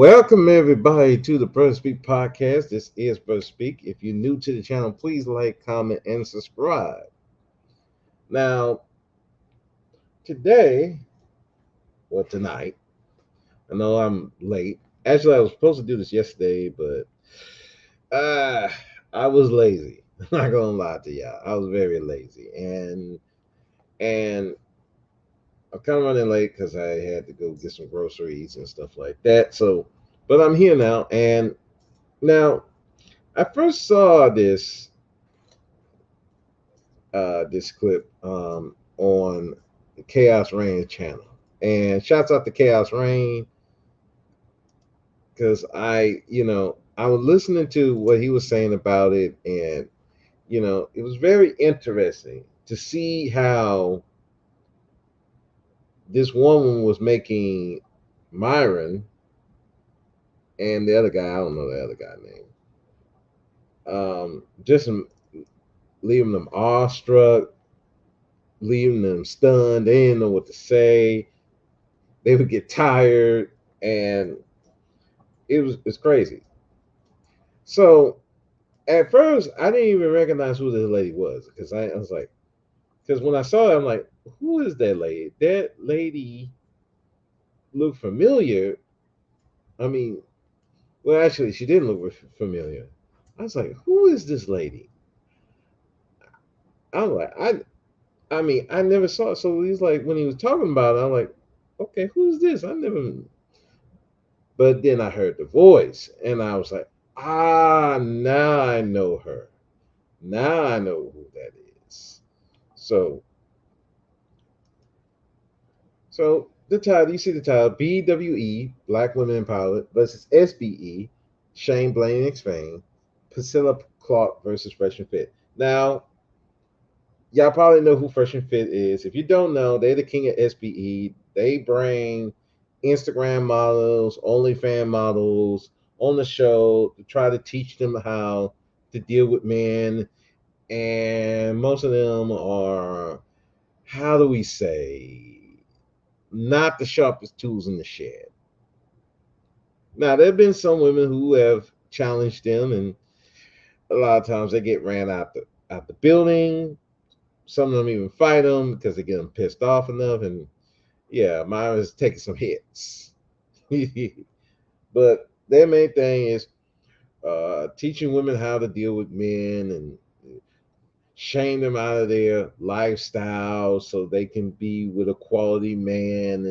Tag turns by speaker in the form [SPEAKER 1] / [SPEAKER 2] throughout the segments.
[SPEAKER 1] Welcome everybody to the Brother Speak podcast. This is Brother Speak. If you're new to the channel, please like, comment, and subscribe. Now, today, tonight, I know I'm late. Actually, I was supposed to do this yesterday, but uh, I was lazy. I'm not gonna lie to y'all. I was very lazy, and I'm kind of running late because I had to go get some groceries and stuff like that. So, but I'm here now, and now I first saw this clip on the Chaos Rain channel. And shouts out to Chaos Rain because I was listening to what he was saying about it, and it was very interesting to see how this woman was making Myron and the other guy, I don't know the other guy name, just leaving them awestruck, leaving them stunned. They didn't know what to say. They would get tired, and it's crazy. So at first, I didn't even recognize who this lady was because I was like, because when I saw it, I'm like, who is that lady? That lady looked familiar. I mean, well, actually, she didn't look familiar. I was like, who is this lady? I'm like, I mean, I never saw it. So he's like, when he was talking about it, I'm like, okay, who's this? I never. But then I heard the voice, and I was like, now I know her. Now I know who that is. So, so the title, you see the title, BWE, Black Women Empowerment versus SBE, Shame, Blame, and Explain, Priscilla Clark versus Fresh and Fit. Now, y'all probably know who Fresh and Fit is. If you don't know, they're the king of SBE. They bring Instagram models, OnlyFans models on the show to try to teach them how to deal with men. And most of them are, how do we say, not the sharpest tools in the shed. Now, there have been some women who have challenged them, and a lot of times they get ran out the building. Some of them even fight them because they get them pissed off enough. And yeah, Myra's taking some hits. But their main thing is teaching women how to deal with men and shame them out of their lifestyle so they can be with a quality man.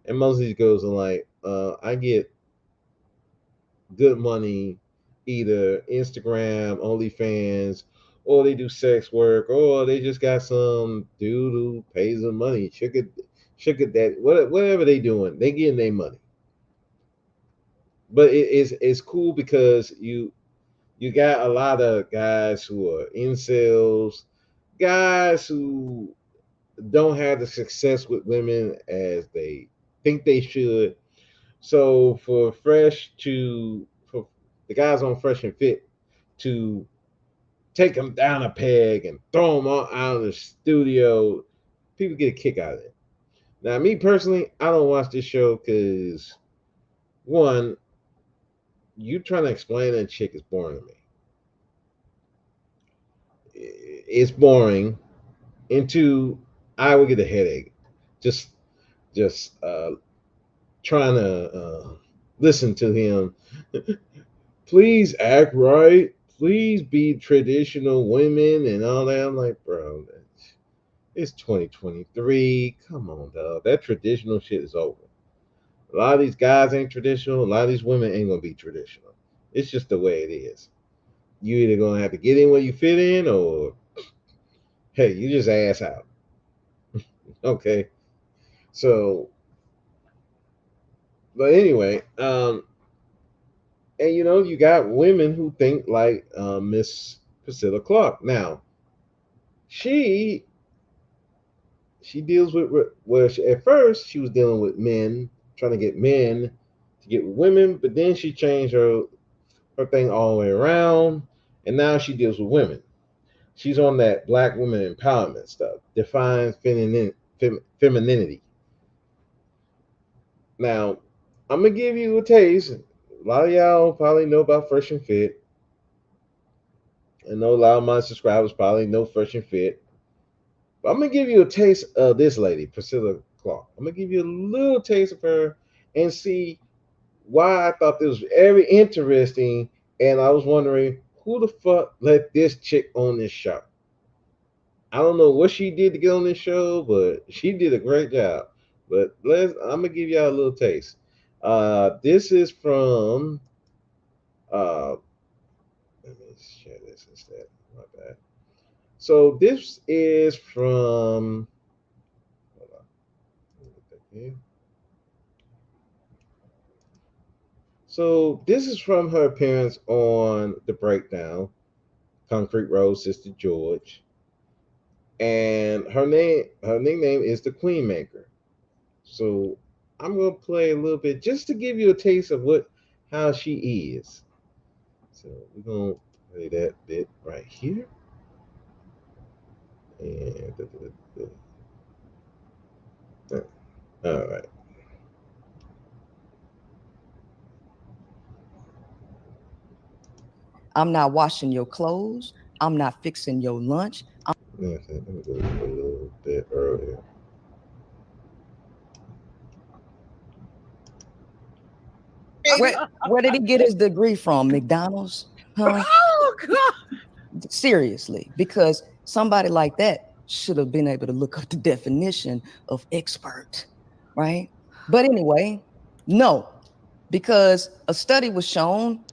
[SPEAKER 1] And most of these girls are like, I get good money, either Instagram, OnlyFans, or they do sex work, or they just got some dude who pays them money, sugar daddy, whatever they doing, they getting their money. But it's cool because you got a lot of guys who are incels, guys who don't have the success with women as they think they should. So for the guys on Fresh and Fit to take them down a peg and throw them out of the studio, people get a kick out of it. Now, me personally, I don't watch this show because one, you trying to explain that chick is boring to me. It's boring, and two, I would get a headache just just trying to listen to him. Please act right. Please be traditional women and all that. I'm like, bro, it's 2023. Come on, dog. That traditional shit is over. A lot of these guys ain't traditional. A lot of these women ain't gonna be traditional. It's just the way it is. You either gonna have to get in where you fit in, or hey, you just ass out. Okay. So, but anyway, and you got women who think like Miss Priscilla Clark. Now, she she deals with at first she was dealing with men, trying to get men to get with women, but then she changed her thing all the way around, and now she deals with women. She's on that black woman empowerment stuff, define femininity. Now, I'm gonna give you a taste. A lot of y'all probably know about Fresh and Fit. I know a lot of my subscribers probably know Fresh and Fit. But I'm gonna give you a taste of this lady, Priscilla Clark. I'm gonna give you a little taste of her and see why I thought this was very interesting. And I was wondering who the fuck let this chick on this show. I don't know what she did to get on this show, but she did a great job. But I'm gonna give y'all a little taste. This is from uh, let me share this instead. My bad. So this is from. Hold on. Let me get that here. So this is from her appearance on The Breakdown, Concrete Road, Sister George, and her nickname is the Queen Maker. So I'm gonna play a little bit just to give you a taste of how she is. So we're gonna play that bit right here. And all right.
[SPEAKER 2] I'm not washing your clothes. I'm not fixing your lunch.
[SPEAKER 1] Let me go a little bit earlier.
[SPEAKER 2] Where did he get his degree from? McDonald's? Huh?
[SPEAKER 3] Oh God.
[SPEAKER 2] Seriously, because somebody like that should have been able to look up the definition of expert, right? But anyway, no, because a study was shown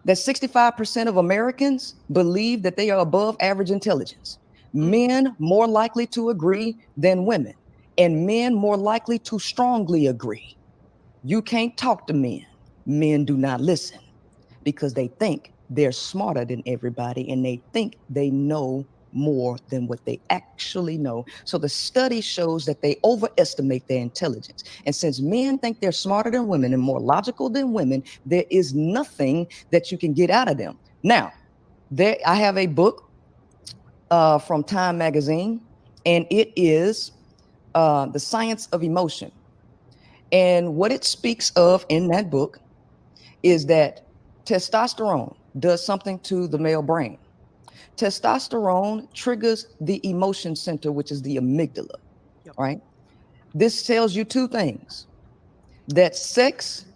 [SPEAKER 2] that 65% of Americans believe that they are above average intelligence. Men more likely to agree than women, and men more likely to strongly agree. You can't talk to men. Men do not listen because they think they're smarter than everybody and they think they know more than what they actually know. So the study shows that they overestimate their intelligence. And since men think they're smarter than women and more logical than women, there is nothing that you can get out of them. Now, I have a book from Time Magazine, and it is The Science of Emotion. And what it speaks of in that book is that testosterone does something to the male brain. Testosterone triggers the emotion center, which is the amygdala, right? This tells you two things: that sex,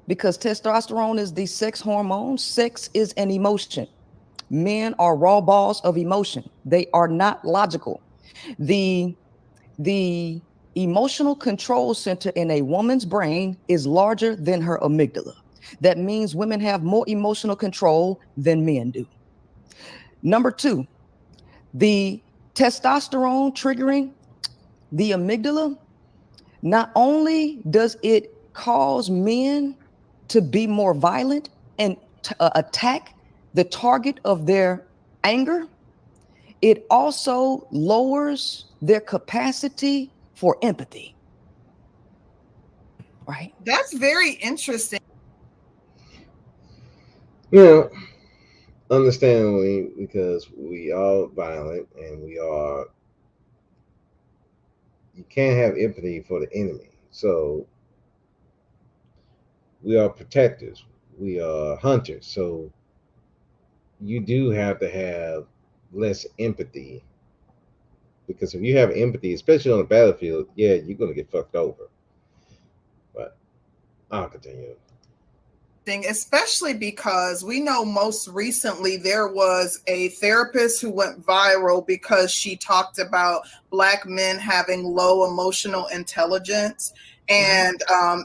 [SPEAKER 2] because testosterone is the sex hormone, sex is an emotion. Men are raw balls of emotion. They are not logical. The the emotional control center in a woman's brain is larger than her amygdala. That means women have more emotional control than men do. Number two, the testosterone triggering the amygdala, not only does it cause men to be more violent and attack the target of their anger, it also lowers their capacity for empathy. Right?
[SPEAKER 3] That's very interesting.
[SPEAKER 1] You know, understandably, because we are violent and you can't have empathy for the enemy. So we are protectors. We are hunters. So you do have to have less empathy because if you have empathy, especially on the battlefield, yeah, you're gonna get fucked over. But I'll continue.
[SPEAKER 3] Especially because we know most recently there was a therapist who went viral because she talked about Black men having low emotional intelligence. And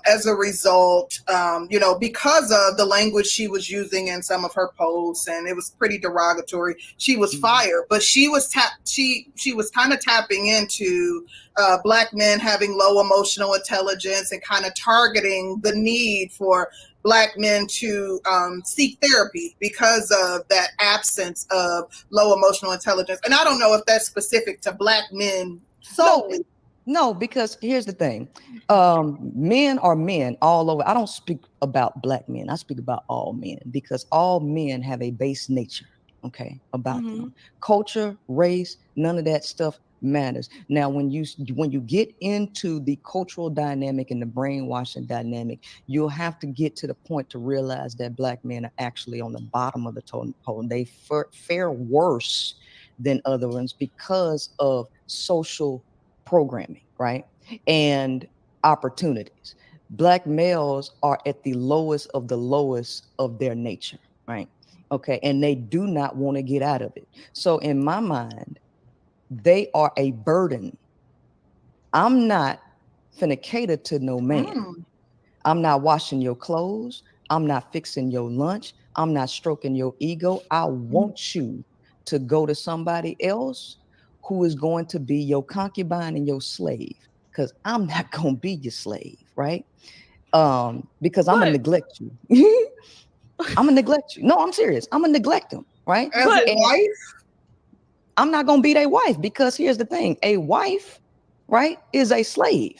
[SPEAKER 3] as a result, because of the language she was using in some of her posts, and it was pretty derogatory, she was fired. But she was she was kind of tapping into Black men having low emotional intelligence and kind of targeting the need for Black men to seek therapy because of that absence of low emotional intelligence. And I don't know if that's specific to Black men solely.
[SPEAKER 2] No, because here's the thing. Men are men all over. I don't speak about Black men. I speak about all men because all men have a base nature, okay, about them. Culture, race, none of that stuff matters. Now, when you get into the cultural dynamic and the brainwashing dynamic, you'll have to get to the point to realize that Black men are actually on the bottom of the totem pole. They fare worse than other ones because of social programming, right? And opportunities. Black males are at the lowest of the lowest of their nature, right? Okay, and they do not want to get out of it. So in my mind, they are a burden. I'm not finna cater to no man. I'm not washing your clothes. I'm not fixing your lunch. I'm not stroking your ego. I want you to go to somebody else who is going to be your concubine and your slave, because I'm not going to be your slave, right? Because I'm gonna neglect you. I'm gonna neglect you. No, I'm serious. I'm gonna neglect them, right?
[SPEAKER 3] As a wife?
[SPEAKER 2] I'm not gonna be their wife, because here's the thing: a wife, right, is a slave,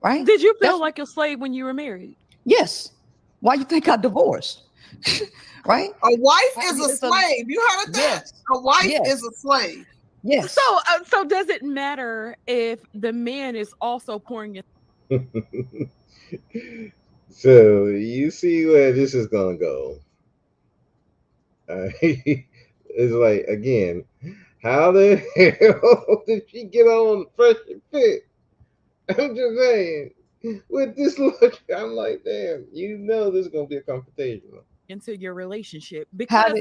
[SPEAKER 2] right?
[SPEAKER 4] Did you feel like a slave when you were married?
[SPEAKER 2] Yes. Why you think I divorced? Right?
[SPEAKER 3] A wife is a slave. You heard that?
[SPEAKER 2] Yes.
[SPEAKER 3] A wife is a slave.
[SPEAKER 2] Yes.
[SPEAKER 4] So does it matter if the man is also pouring it?
[SPEAKER 1] So you see where this is gonna go. It's like, again, how the hell did she get on Fresh and Fit? I'm just saying, with this look, I'm like, damn, you know this is gonna be a confrontation
[SPEAKER 4] into your relationship. Because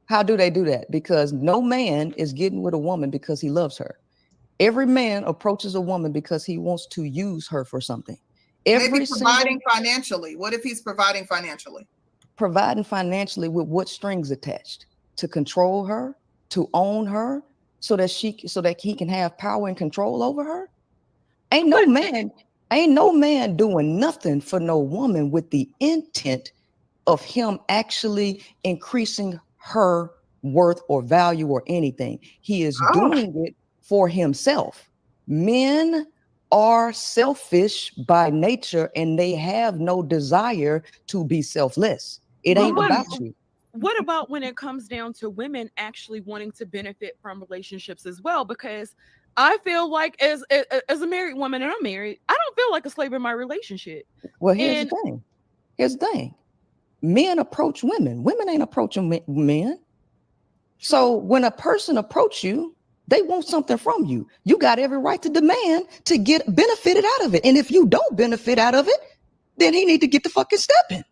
[SPEAKER 2] how do they do that? Because no man is getting with a woman because he loves her. Every man approaches a woman because he wants to use her for something.
[SPEAKER 3] Maybe providing financially. What if he's providing financially?
[SPEAKER 2] Providing financially with what strings attached? To control her, to own her, so that he can have power and control over her. Ain't no man doing nothing for no woman with the intent of him actually increasing her worth or value or anything. He is doing it for himself. Men are selfish by nature, and they have no desire to be selfless. It ain't about you.
[SPEAKER 4] What about when it comes down to women actually wanting to benefit from relationships as well? Because I feel like as a married woman, and I'm married, I don't feel like a slave in my relationship.
[SPEAKER 2] Well, here's the thing. Men approach women. Women ain't approaching men. So when a person approach you, they want something from you. You got every right to demand to get benefited out of it. And if you don't benefit out of it, then he need to get the fucking step in.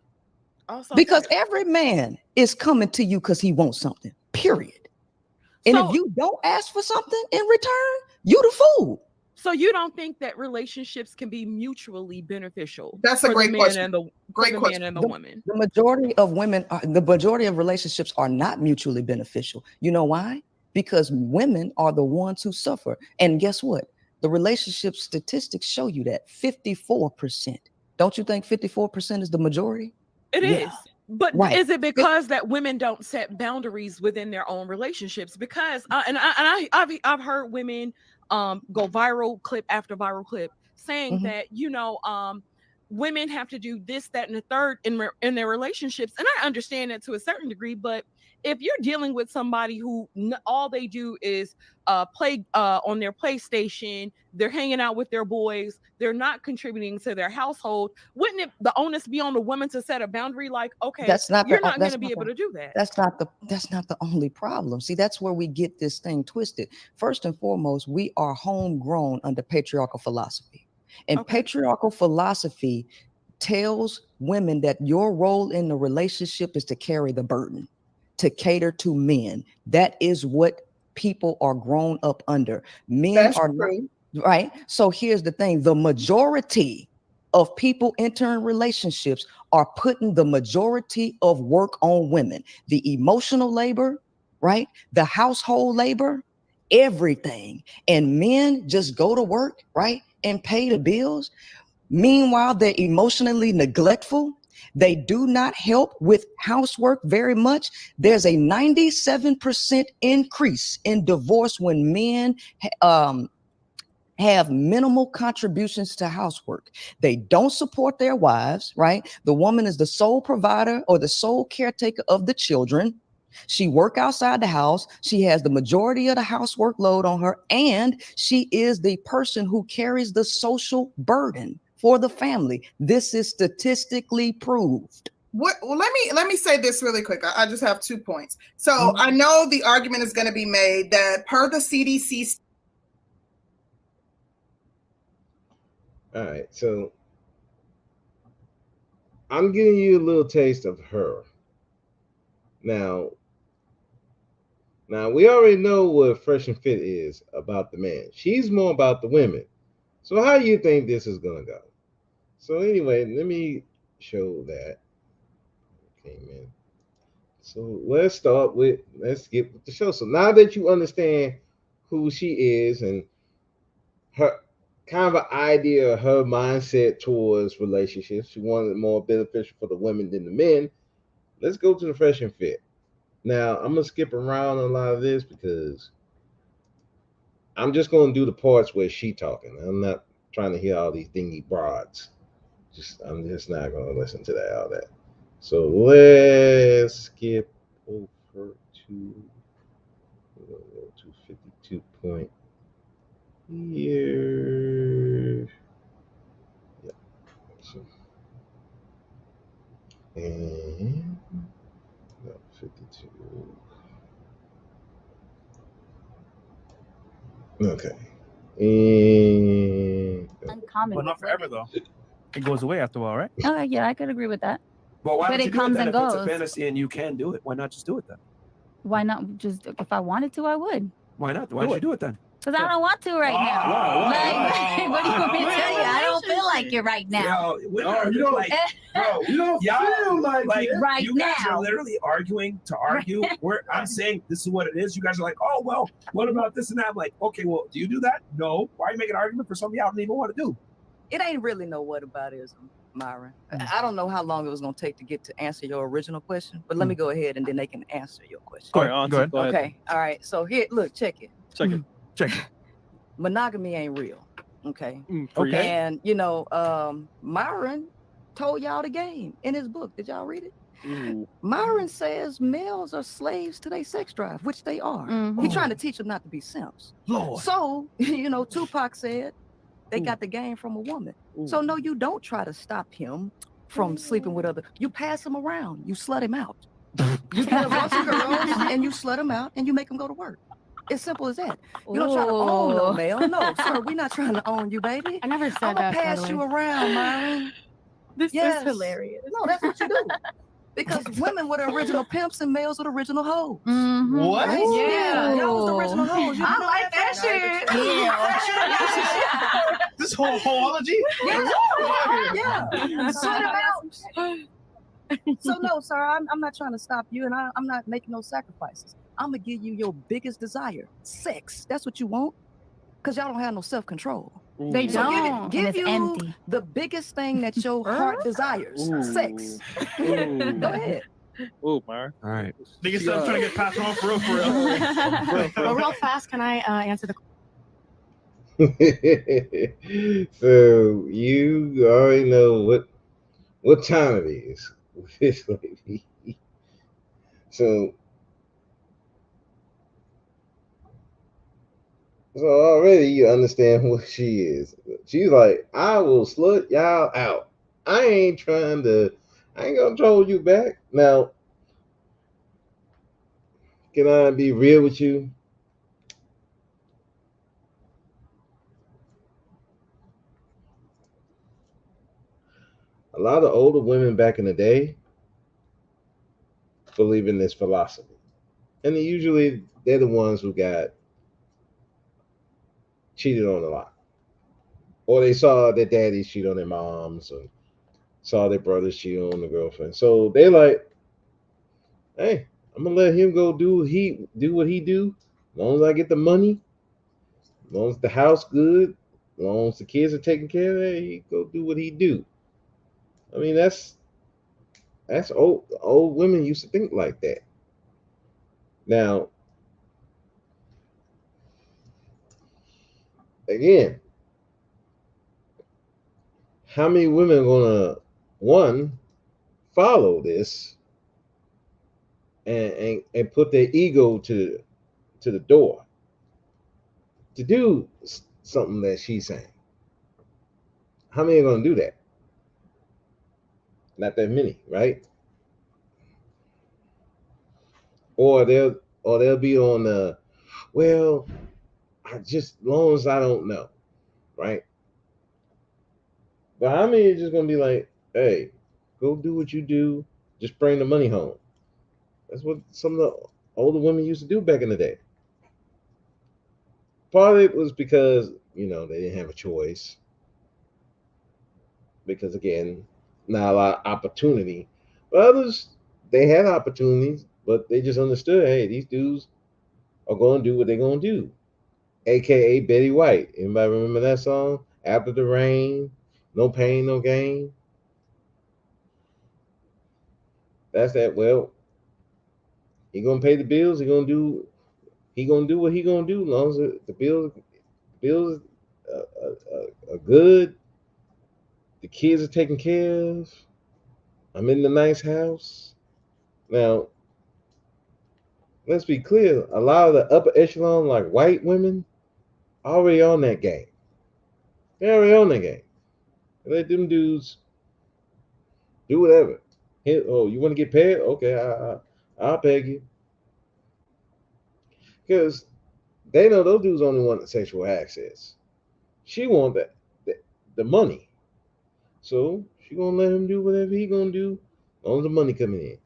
[SPEAKER 2] Because every man is coming to you because he wants something, period. And if you don't ask for something in return, you the fool.
[SPEAKER 4] So you don't think that relationships can be mutually beneficial?
[SPEAKER 3] That's a great question.
[SPEAKER 4] And the man and the woman.
[SPEAKER 2] The majority of women, the majority of relationships are not mutually beneficial. You know why? Because women are the ones who suffer. And guess what? The relationship statistics show you that 54%. Don't you think 54% is the majority?
[SPEAKER 4] It is. But is it because that women don't set boundaries within their own relationships? Because I've heard women go viral clip after viral clip saying that, women have to do this, that, and the third in their relationships. And I understand that to a certain degree, but if you're dealing with somebody who all they do is play on their PlayStation, they're hanging out with their boys, they're not contributing to their household, wouldn't the onus be on the woman to set a boundary? Like, okay, you're not going to be able to do that.
[SPEAKER 2] That's not the only problem. See, that's where we get this thing twisted. First and foremost, we are homegrown under patriarchal philosophy. And patriarchal philosophy tells women that your role in the relationship is to carry the burden, to cater to men. That is what people are grown up under. Men are not, right? So here's the thing. The majority of people entering relationships are putting the majority of work on women. The emotional labor, right? The household labor, everything. And men just go to work, right? And pay the bills. Meanwhile, they're emotionally neglectful. They do not help with housework very much. There's a 97% increase in divorce when men have minimal contributions to housework. They don't support their wives, right? The woman is the sole provider or the sole caretaker of the children. She work outside the house. She has the majority of the housework load on her, and she is the person who carries the social burden for the family. This is statistically proved.
[SPEAKER 3] Well, let me say this really quick. I just have 2 points. So I know the argument is going to be made that per the CDC.
[SPEAKER 1] All right, so I'm giving you a little taste of her. Now we already know what Fresh and Fit is about the man. She's more about the women. So how do you think this is gonna go? So anyway, let me show that. Okay, man. So let's get with the show. So now that you understand who she is and her kind of an idea of her mindset towards relationships, she wanted it more beneficial for the women than the men. Let's go to the Fresh and Fit. Now I'm gonna skip around a lot of this because I'm just gonna do the parts where she talking. I'm not trying to hear all these dingy broads. I'm just not gonna listen to that all that. So let's skip over to 52 point here. Yeah. So, and no, 52. Okay. And
[SPEAKER 5] uncommon.
[SPEAKER 6] But not forever though. It goes away after a while, right?
[SPEAKER 5] Oh yeah, I could agree with that.
[SPEAKER 6] Well, why
[SPEAKER 5] But
[SPEAKER 6] don't
[SPEAKER 5] it
[SPEAKER 6] you do
[SPEAKER 5] comes
[SPEAKER 6] it then?
[SPEAKER 5] and
[SPEAKER 6] If it's a
[SPEAKER 5] goes.
[SPEAKER 6] fantasy and you can do it, why not just do it then?
[SPEAKER 5] Why not just if I wanted to, I would.
[SPEAKER 6] Why not? Why don't you do it then?
[SPEAKER 5] Because I don't want to right now.
[SPEAKER 6] Why?
[SPEAKER 5] What do you want me to tell you? I don't feel like it right now.
[SPEAKER 6] No, you don't like, bro.
[SPEAKER 7] You don't feel like it
[SPEAKER 5] right
[SPEAKER 6] you guys
[SPEAKER 5] now.
[SPEAKER 6] are literally arguing to argue. I'm saying this is what it is. You guys are like, oh well, what about this and that? I'm like, okay, well, do you do that? No. Why are you making an argument for something I don't even want to do?
[SPEAKER 2] It ain't really no whataboutism, Myron. I don't know how long it was going to take to get to answer your original question, but let me go ahead and then they can answer your question.
[SPEAKER 6] Go ahead.
[SPEAKER 2] Okay. All right. So here, look, check it.
[SPEAKER 6] Check it.
[SPEAKER 2] Monogamy ain't real. Okay.
[SPEAKER 6] Okay.
[SPEAKER 2] And Myron told y'all the game in his book. Did y'all read it? Myron says males are slaves to their sex drive, which they are. He's trying to teach them not to be simps.
[SPEAKER 6] Lord.
[SPEAKER 2] So, Tupac said they got the game from a woman. So no, you don't try to stop him from sleeping with other. You pass him around. You slut him out. You get a bunch of girls and you slut him out and you make him go to work. It's simple as that. You don't try to own no male. No, sir, we're not trying to own you, baby.
[SPEAKER 5] I never said
[SPEAKER 2] I'm
[SPEAKER 5] that.
[SPEAKER 2] gonna pass you around, Myron.
[SPEAKER 5] This is hilarious.
[SPEAKER 2] No, that's what you do. Because women were the original pimps and males were the original hoes.
[SPEAKER 7] What?
[SPEAKER 2] Right? Yeah, y'all was the original hoes. You
[SPEAKER 3] I
[SPEAKER 2] know
[SPEAKER 3] like that shit.
[SPEAKER 2] Yeah.
[SPEAKER 7] This whole hoology?
[SPEAKER 2] Yeah. Sort it out. So no, sir, I'm not trying to stop you, and I'm not making no sacrifices. I'm gonna give you your biggest desire, sex. That's what you want, because y'all don't have no self-control.
[SPEAKER 5] They
[SPEAKER 2] So
[SPEAKER 5] don't.
[SPEAKER 2] give
[SPEAKER 5] and it's
[SPEAKER 2] you
[SPEAKER 5] empty.
[SPEAKER 2] the biggest thing that your heart desires, sex. Go ahead.
[SPEAKER 8] Oh, Mar.
[SPEAKER 6] All right.
[SPEAKER 7] Niggas still trying to get passed on for real.
[SPEAKER 9] But real fast, can I answer the
[SPEAKER 1] So you already know what time it is with this lady. So already you understand what she is. She's like, I will slut y'all out. I ain't gonna troll you back. Now, can I be real with you? A lot of older women back in the day believe in this philosophy. And they're the ones who got cheated on a lot. Or they saw their daddies cheat on their moms, or saw their brothers cheat on the girlfriend. So they like, hey, I'm gonna let him go do what he do. As long as I get the money, as long as the house good, as long as the kids are taken care of, he go do what he do. I mean, that's old women used to think like that. Now, again, how many women are gonna follow this and put their ego to the door to do something that she's saying. How many are going to do that? Not that many, right? Or they'll be on the, well, I just, as long as I don't know, right? But how many are just going to be like, hey, go do what you do, just bring the money home? That's what some of the older women used to do back in the day. Part of it was because, they didn't have a choice. Because again, not a lot of opportunity. But others, they had opportunities, but they just understood, hey, these dudes are going to do what they're going to do. AKA Betty White. Anybody remember that song? After the rain, no pain, no gain. That's that. Well, he gonna pay the bills. He gonna do what he gonna do. As long as the bills are good. The kids are taken care of. I'm in the nice house. Now, let's be clear. A lot of the upper echelon, like white women, already on that game. They're already on that game. Let them dudes do whatever. Hey, oh, you want to get paid? Okay, I'll peg you. Because they know those dudes only want the sexual access. She want the money. So she gonna let him do whatever he gonna do, as long as the money coming in.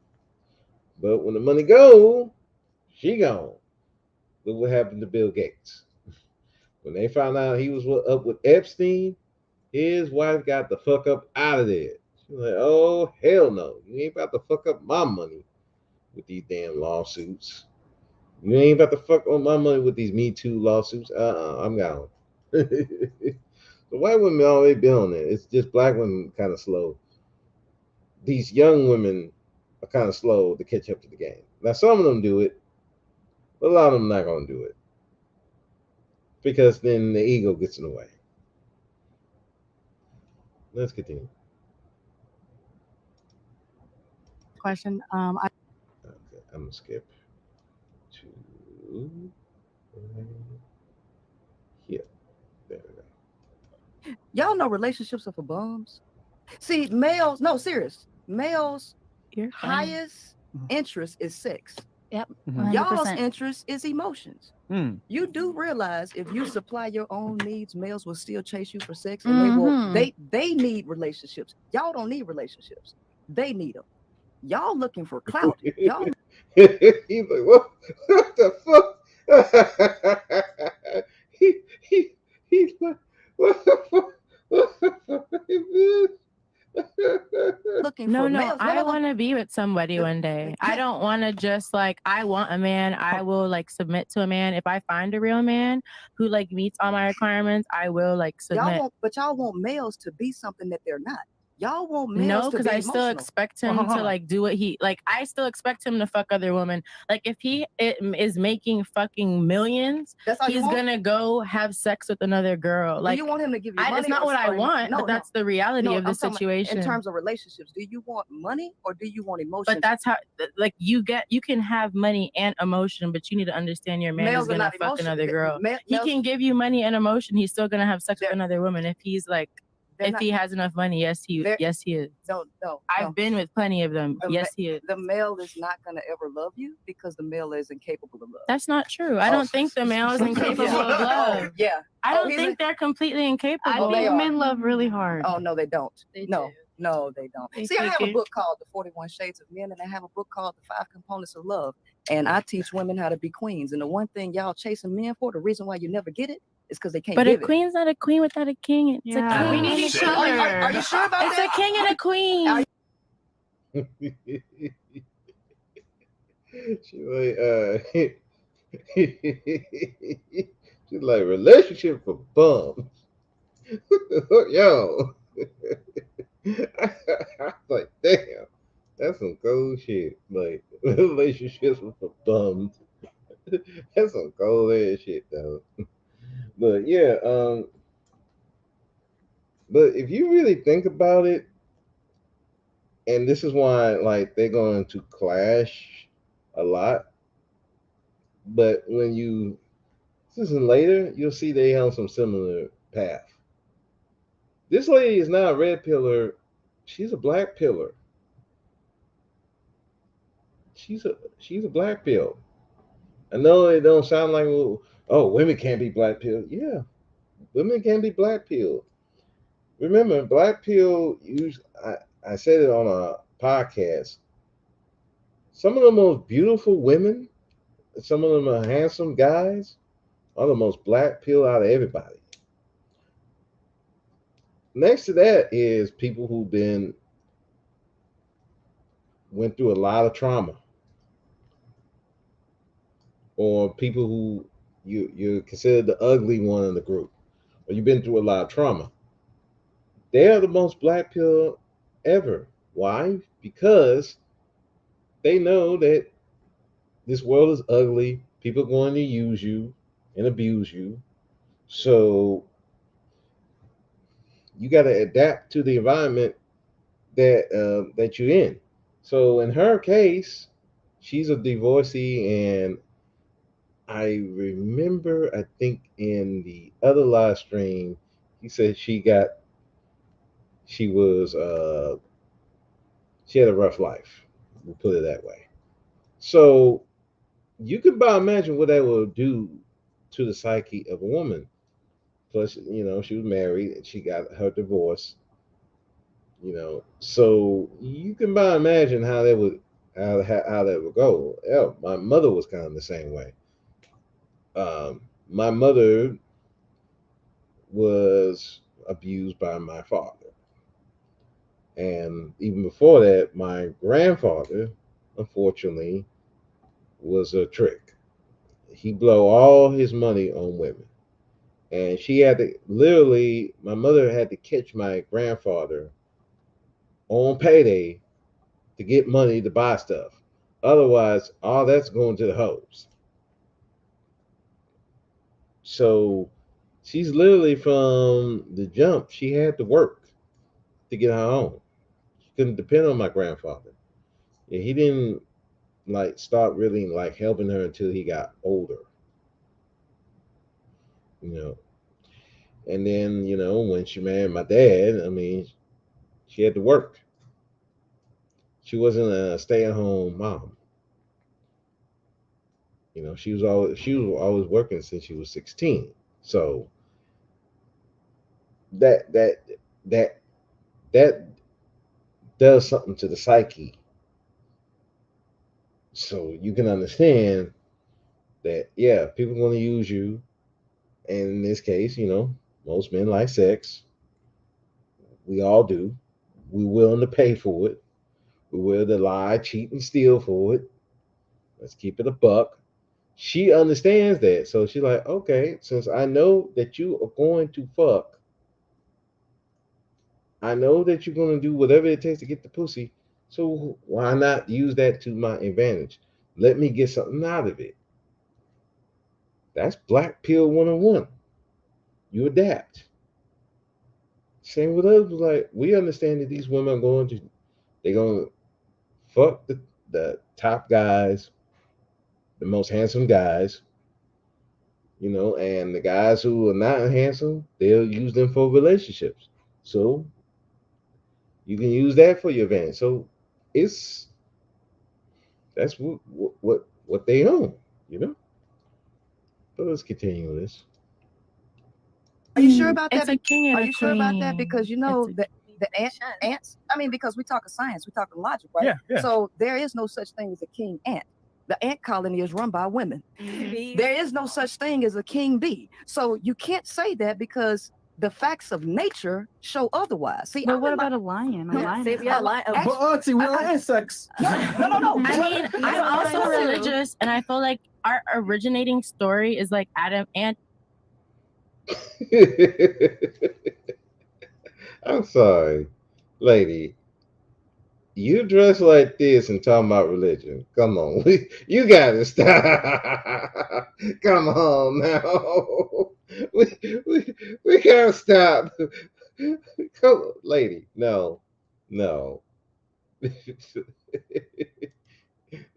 [SPEAKER 1] But when the money go, she gone. Look what happened to Bill Gates. When they found out he was up with Epstein, his wife got the fuck up out of there. She was like, oh hell no, you ain't about to fuck up my money with these damn lawsuits. You ain't about to fuck on my money with these Me Too lawsuits. I'm gone. The white women already been on there. It's just black women kind of slow. These young women are kind of slow to catch up to the game. Now some of them do it, but a lot of them not gonna do it because then the ego gets in the way. Let's continue.
[SPEAKER 9] Question.
[SPEAKER 1] Okay, I'm gonna skip to here. There we go.
[SPEAKER 2] Y'all know relationships are for bums. See, males, no, serious. Males' highest interest is sex.
[SPEAKER 5] Yep.
[SPEAKER 2] Y'all's
[SPEAKER 5] 100%.
[SPEAKER 2] interest is emotions. You do realize if you supply your own needs, males will still chase you for sex, and they need relationships. Y'all don't need relationships. They need them. Y'all looking for clout. Y'all.
[SPEAKER 1] He's like, what the fuck? He's like, what the fuck? What the fuck is this?
[SPEAKER 2] Looking
[SPEAKER 8] No,
[SPEAKER 2] for
[SPEAKER 8] no,
[SPEAKER 2] males.
[SPEAKER 8] I want to be with somebody one day. I don't want to just like, I want a man. I will like submit to a man. If I find a real man who like meets all my requirements, I will like submit.
[SPEAKER 2] Y'all want males to be something that they're not. Y'all want males
[SPEAKER 8] No,
[SPEAKER 2] to
[SPEAKER 8] because
[SPEAKER 2] be
[SPEAKER 8] I still
[SPEAKER 2] emotional.
[SPEAKER 8] expect him to like do what he like. I still expect him to fuck other women. Like if he is making fucking millions, he's gonna go have sex with another girl. Like
[SPEAKER 2] do you want him to give you money?
[SPEAKER 8] That's not what I want. But that's the reality of the situation.
[SPEAKER 2] In terms of relationships, do you want money or do you want emotion?
[SPEAKER 8] But that's how, like, you can have money and emotion, but you need to understand your man is gonna fuck another girl. He can give you money and emotion. He's still gonna have sex with another woman if he's like. If he has enough money, yes, he is.
[SPEAKER 2] No.
[SPEAKER 8] I've been with plenty of them. Yes, he is.
[SPEAKER 2] The male is not going to ever love you because the male is incapable of love.
[SPEAKER 8] That's not true. I don't think the male is incapable of love.
[SPEAKER 2] Yeah.
[SPEAKER 8] I don't think they're completely incapable.
[SPEAKER 9] I think men love really hard.
[SPEAKER 2] Oh, no, they don't. No, they don't. See, I have a
[SPEAKER 9] do.
[SPEAKER 2] book called The 41 Shades of Men, and I have a book called The 5 Components of Love. And I teach women how to be queens. And the one thing y'all chasing men for, the reason why you never get it, is because they can't give it.
[SPEAKER 8] But a queen's not a queen without a king. It's a king.
[SPEAKER 9] We need each other.
[SPEAKER 2] Are you sure about
[SPEAKER 8] It's
[SPEAKER 2] that?
[SPEAKER 8] a king and a queen.
[SPEAKER 1] She's like relationship for bums. Yo. I was like, damn, that's some cold shit. Like relationships for bums. That's some cold ass shit though. But yeah, but if you really think about it, and this is why like they're going to clash a lot. But when you listen later, you'll see they on some similar path. This lady is not a red pillar; she's a black pillar. She's a black pill. I know it don't sound like, well, oh, women can't be black pill. Yeah, women can be black pill. Remember, black pill. I said it on a podcast. Some of the most beautiful women, some of them are handsome guys, are the most black pill out of everybody. Next to that is people who've been went through a lot of trauma, or people who you're considered the ugly one in the group, or you've been through a lot of trauma. They are the most black pill ever. Why? Because they know that this world is ugly. People are going to use you and abuse you. So you got to adapt to the environment that you're in. So in her case, she's a divorcee, and I remember, I think in the other live stream, he said she was she had a rough life. We'll put it that way. So you can about imagine what that will do to the psyche of a woman. Plus, she was married and she got her divorce. So you can about imagine how that would how that would go. Yeah, my mother was kind of the same way. My mother was abused by my father, and even before that, my grandfather, unfortunately, was a trick. He blow all his money on women. And she had to literally, my mother had to catch my grandfather on payday to get money to buy stuff. Otherwise, all that's going to the hoes. So she's literally from the jump, she had to work to get her own. She couldn't depend on my grandfather. And he didn't like start really like helping her until he got older. You know. And then, when she married my dad, I mean, she had to work. She wasn't a stay-at-home mom. She was always working since she was 16. So that that that that does something to the psyche. So you can understand that, yeah, people are going to use you. And in this case, most men like sex. We all do. We're willing to pay for it. We're willing to lie, cheat, and steal for it. Let's keep it a buck. She understands that. So she's like, okay, since I know that you are going to fuck, I know that you're going to do whatever it takes to get the pussy. So why not use that to my advantage? Let me get something out of it. That's black pill 101. You adapt. Same with us. Like, we understand that these women they're going to fuck the top guys, the most handsome guys, and the guys who are not handsome, they'll use them for relationships. So you can use that for your advantage. So that's what they own. But let's continue with this.
[SPEAKER 2] Are you sure about
[SPEAKER 8] It's
[SPEAKER 2] that?
[SPEAKER 8] a king and
[SPEAKER 2] Are
[SPEAKER 8] a
[SPEAKER 2] you sure about that?
[SPEAKER 8] queen.
[SPEAKER 2] Because the ants. I mean, because we talk science, we talk logic, right?
[SPEAKER 7] Yeah.
[SPEAKER 2] So there is no such thing as a king ant. The ant colony is run by women. There is no such thing as a king bee. So you can't say that because the facts of nature show otherwise. See,
[SPEAKER 9] but what about a lion? A lion.
[SPEAKER 7] But Auntie, we are insects.
[SPEAKER 2] No.
[SPEAKER 8] I mean, I'm also religious, and I feel like our originating story is like Adam and
[SPEAKER 1] I'm sorry, lady. You dress like this and talking about religion. Come on. You gotta stop. Come on now. We can't stop. Come on, lady. No.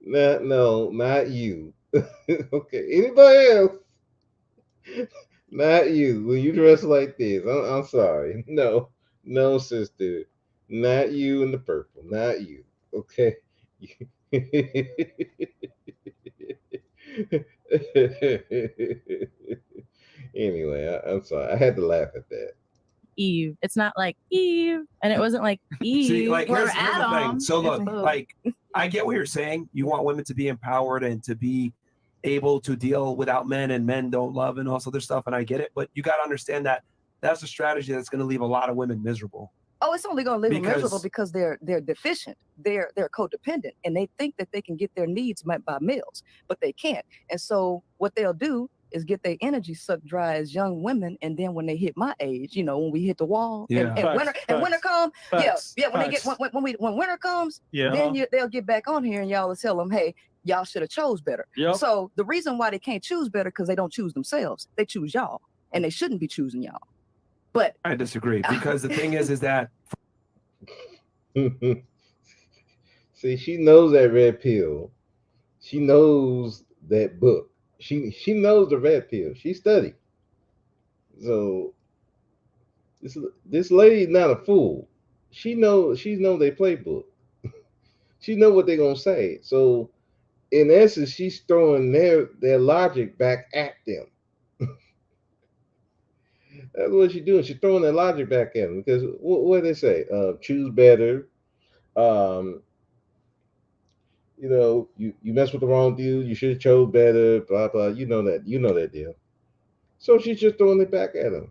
[SPEAKER 1] No, not you. Okay, anybody else? Not you. When you dress like this, I'm sorry. No, no, sister. Not you in the purple. Not you. Okay. Anyway, I'm sorry. I had to laugh at that.
[SPEAKER 8] Eve. It's not like Eve, and it wasn't like Eve.
[SPEAKER 6] See, like
[SPEAKER 8] or
[SPEAKER 6] here's the
[SPEAKER 8] Adam.
[SPEAKER 6] thing. So look,
[SPEAKER 8] It's both.
[SPEAKER 6] like I get what you're saying. You want women to be empowered and to be able to deal without men, and men don't love and all this other stuff. And I get it, but you got to understand that that's a strategy that's going to leave a lot of women miserable.
[SPEAKER 2] Oh, it's only going to leave them miserable because they're deficient. They're codependent, and they think that they can get their needs met by males, but they can't. And so what they'll do is get their energy sucked dry as young women, and then when they hit my age, you know, when we hit the wall, and winter comes, when winter comes, then they'll get back on here, and y'all will tell them, hey, y'all should have chose better. So the reason why they can't choose better because they don't choose themselves, they choose y'all, and they shouldn't be choosing y'all. But
[SPEAKER 6] I disagree because the thing is that
[SPEAKER 1] see, she knows that red pill. She knows that book. She knows the red pill. She studied. So this lady's not a fool. She know their playbook. She know what they're gonna say. So in essence, she's throwing their logic back at them. That's what she's doing. She's throwing that logic back at them because what do they say? Choose better. You know, you mess with the wrong dude. You should have chose better. Blah blah. You know that deal. So she's just throwing it back at him.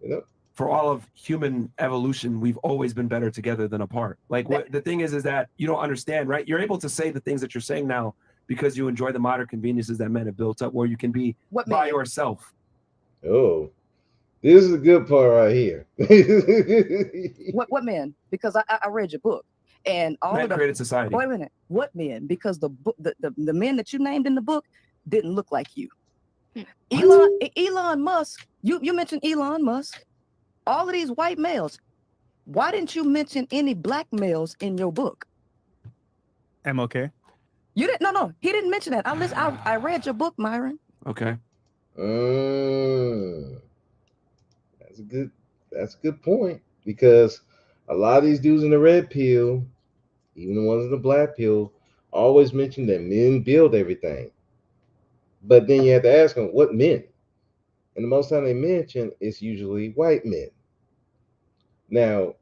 [SPEAKER 1] You know.
[SPEAKER 6] For all of human evolution, we've always been better together than apart. Like what the thing is that you don't understand, right? You're able to say the things that you're saying now because you enjoy the modern conveniences that men have built up, where you can be by yourself.
[SPEAKER 1] Oh, this is a good part right here.
[SPEAKER 2] What men? Because I read your book, and all
[SPEAKER 6] men
[SPEAKER 2] of the
[SPEAKER 6] created society.
[SPEAKER 2] Wait a minute. What men? Because the book, the men that you named in the book didn't look like you. Elon Musk. You mentioned Elon Musk. All of these white males. Why didn't you mention any black males in your book?
[SPEAKER 10] I'm okay.
[SPEAKER 2] You didn't. No. He didn't mention that. I read your book, Myron.
[SPEAKER 6] Okay.
[SPEAKER 1] That's a good point, because a lot of these dudes in the red pill, even the ones in the black pill, always mention that men build everything. But then you have to ask them what men, and the most time they mention is usually white men. Now,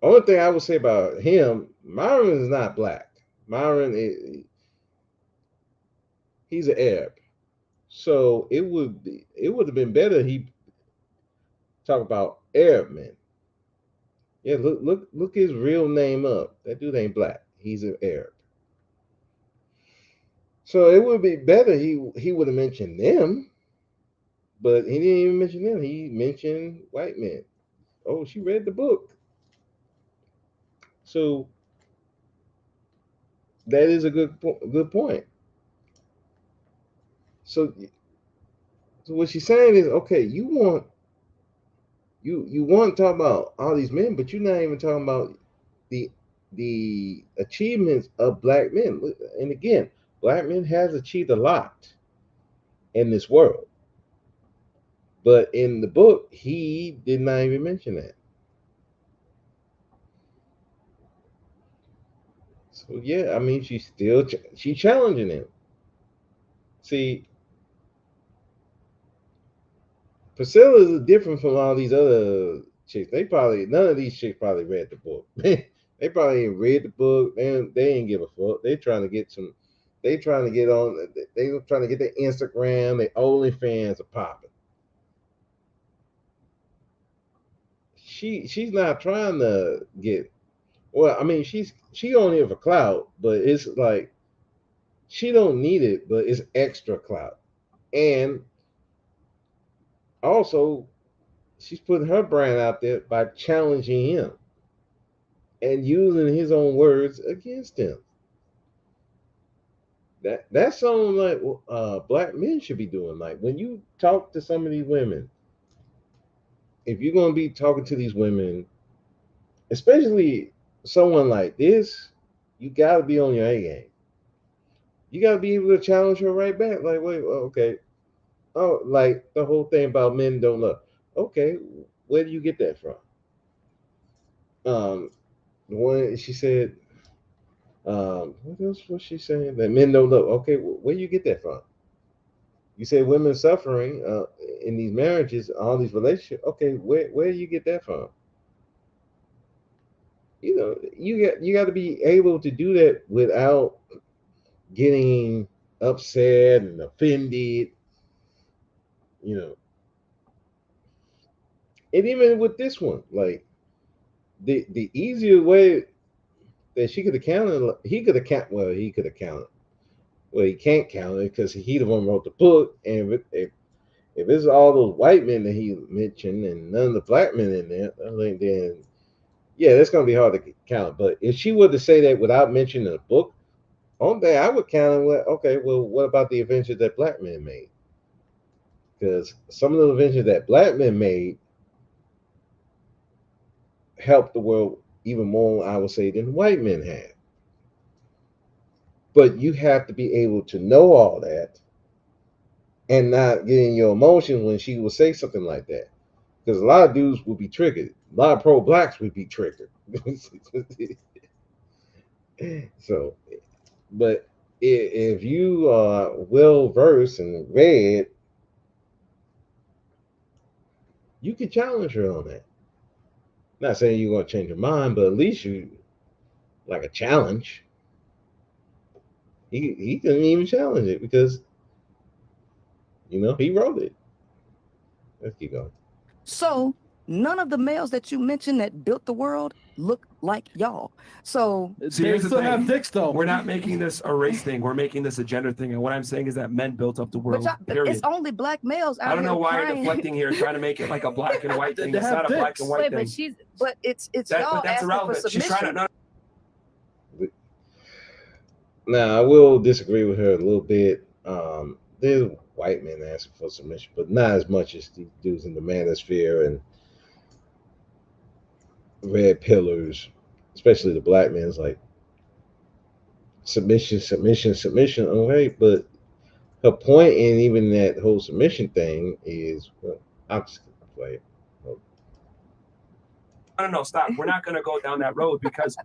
[SPEAKER 1] only thing I would say about him, Myron is not black. Myron he's an Arab. So it would have been better he talk about Arab men. Yeah, look his real name up. That dude ain't black. He's an Arab. So it would be better he would have mentioned them, but he didn't even mention them. He mentioned white men. Oh, she read the book. So that is a good point. So what she's saying is, okay, you want to talk about all these men, but you're not even talking about the achievements of black men. And again, black men has achieved a lot in this world, but in the book, he did not even mention that. So yeah, I mean, she's challenging him. See, Priscilla is different from all these other chicks. None of these chicks probably read the book. They probably ain't read the book. They ain't give a fuck. They trying to get on. They trying to get their Instagram. Their OnlyFans are popping. She's not trying to get. Well, I mean, she on here for clout, but it's like she don't need it, but it's extra clout. And also, she's putting her brand out there by challenging him and using his own words against him. That's something like black men should be doing. Like when you talk to some of these women, if you're going to be talking to these women, especially someone like this, you gotta be on your A game. You gotta be able to challenge her right back. Like, wait, okay. Oh, like the whole thing about men don't love. Okay, where do you get that from? The one she said, what else was she saying? That men don't love. Okay, where do you get that from? You say women suffering in these marriages, all these relationships. Okay, where do you get that from? You know, you got to be able to do that without getting upset and offended. You know, and even with this one, like the easier way that she could have counted, he could have counted. Well, he could have counted. Well, he can't count it because he the one wrote the book, and if it's all those white men that he mentioned and none of the black men in there, I think then yeah, that's gonna be hard to count. But if she were to say that without mentioning the book, on there I would count it. Okay, well, what about the inventions that black men made? Because some of the inventions that black men made helped the world even more, I would say, than white men have. But you have to be able to know all that and not get in your emotions when she will say something like that. Because a lot of dudes will be triggered. A lot of pro-blacks would be triggered. So, but if you are well versed and read, you can challenge her on that. Not saying you're going to change her mind, but at least you like a challenge. He couldn't even challenge it because he wrote it. Let's keep going.
[SPEAKER 2] So none of the males that you mentioned that built the world look like y'all. So
[SPEAKER 6] here's the thing. Have dicks, though. We're not making this a race thing. We're making this a gender thing. And what I'm saying is that men built up the world. Period.
[SPEAKER 2] It's only black males out
[SPEAKER 6] I don't know why
[SPEAKER 2] crying.
[SPEAKER 6] you're deflecting here, trying to make it like a black and white thing. It's not a black and white thing.
[SPEAKER 2] But it's y'all
[SPEAKER 6] that's
[SPEAKER 2] asking
[SPEAKER 6] irrelevant.
[SPEAKER 2] for submission.
[SPEAKER 6] She's trying to.
[SPEAKER 1] Now I will disagree with her a little bit. There's white men asking for submission, but not as much as these dudes in the manosphere and red pillars, especially the black men's like submission. Okay, but her point in even that whole submission thing is, well, I'm just gonna play it.
[SPEAKER 6] No, stop. We're not going to go down that road because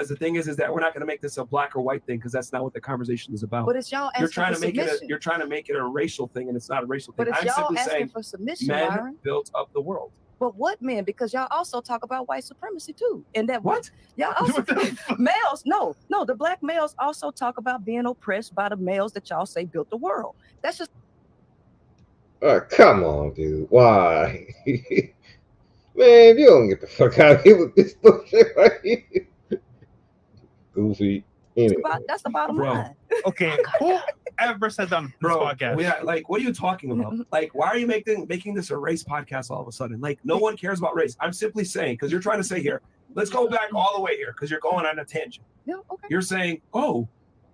[SPEAKER 6] the thing is that we're not going to make this a black or white thing because that's not what the conversation is about.
[SPEAKER 2] But it's y'all asking
[SPEAKER 6] you're trying
[SPEAKER 2] for
[SPEAKER 6] to make
[SPEAKER 2] submission.
[SPEAKER 6] you're trying to make it a racial thing, and it's not a racial thing.
[SPEAKER 2] But it's
[SPEAKER 6] I'm
[SPEAKER 2] y'all
[SPEAKER 6] simply
[SPEAKER 2] asking
[SPEAKER 6] saying
[SPEAKER 2] for submission,
[SPEAKER 6] men
[SPEAKER 2] Byron.
[SPEAKER 6] built up the world.
[SPEAKER 2] But what men? Because y'all also talk about white supremacy too. And that
[SPEAKER 6] what?
[SPEAKER 2] Y'all also males, no, the black males also talk about being oppressed by the males that y'all say built the world. That's just
[SPEAKER 1] Come on, dude. Why? Man, you don't get the fuck out of here with this bullshit right here. Goofy. Anyway.
[SPEAKER 2] That's the bottom line.
[SPEAKER 10] Okay, who ever said that on this podcast?
[SPEAKER 6] Like, what are you talking about? Like, why are you making this a race podcast all of a sudden? Like, no one cares about race. I'm simply saying, because you're trying to say here, let's go back all the way here, because you're going on a tangent.
[SPEAKER 2] Yeah, okay.
[SPEAKER 6] You're saying, oh,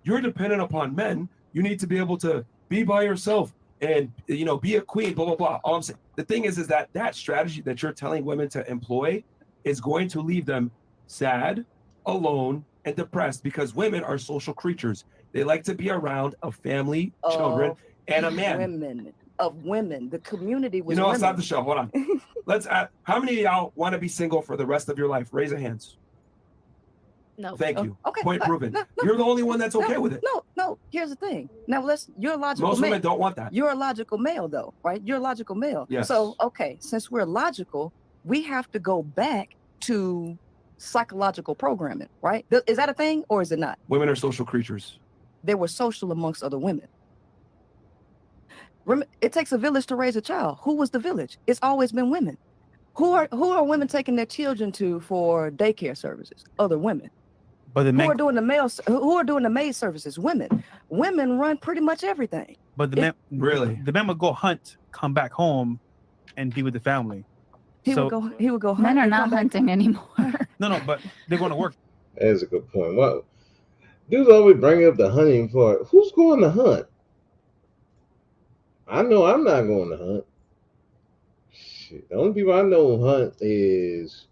[SPEAKER 6] you're dependent upon men. You need to be able to be by yourself and, be a queen, blah, blah, blah. All I'm saying, the thing is that strategy that you're telling women to employ is going to leave them sad, alone, and depressed because women are social creatures. They like to be around a family, children, and a man.
[SPEAKER 2] Women. The community was
[SPEAKER 6] women. Stop the show. Hold on. Let's add, how many of y'all want to be single for the rest of your life? Raise your hands.
[SPEAKER 5] No.
[SPEAKER 6] Thank you.
[SPEAKER 2] Okay.
[SPEAKER 6] Point proven.
[SPEAKER 2] No.
[SPEAKER 6] You're the only one that's okay with it.
[SPEAKER 2] No. Here's the thing. Now you're a logical
[SPEAKER 6] Most
[SPEAKER 2] male.
[SPEAKER 6] women don't want that.
[SPEAKER 2] You're a logical male though, right? You're a logical male.
[SPEAKER 6] Yes.
[SPEAKER 2] So, okay, since we're logical, we have to go back to psychological programming, right? Is that a thing or is it not?
[SPEAKER 6] Women are social creatures.
[SPEAKER 2] They were social amongst other women. It takes a village to raise a child. Who was the village? It's always been women. Who are women taking their children to for daycare services? Other women.
[SPEAKER 10] But the men
[SPEAKER 2] who are doing the maid services? Women. Women run pretty much everything.
[SPEAKER 10] But the men would go hunt, come back home, and be with the family.
[SPEAKER 2] He would go hunt.
[SPEAKER 5] Men are not hunting anymore.
[SPEAKER 10] No, but they're going to work.
[SPEAKER 1] That's a good point. Well, dudes always bring up the hunting part. Who's going to hunt? I know I'm not going to hunt. Shit. The only people I know hunt is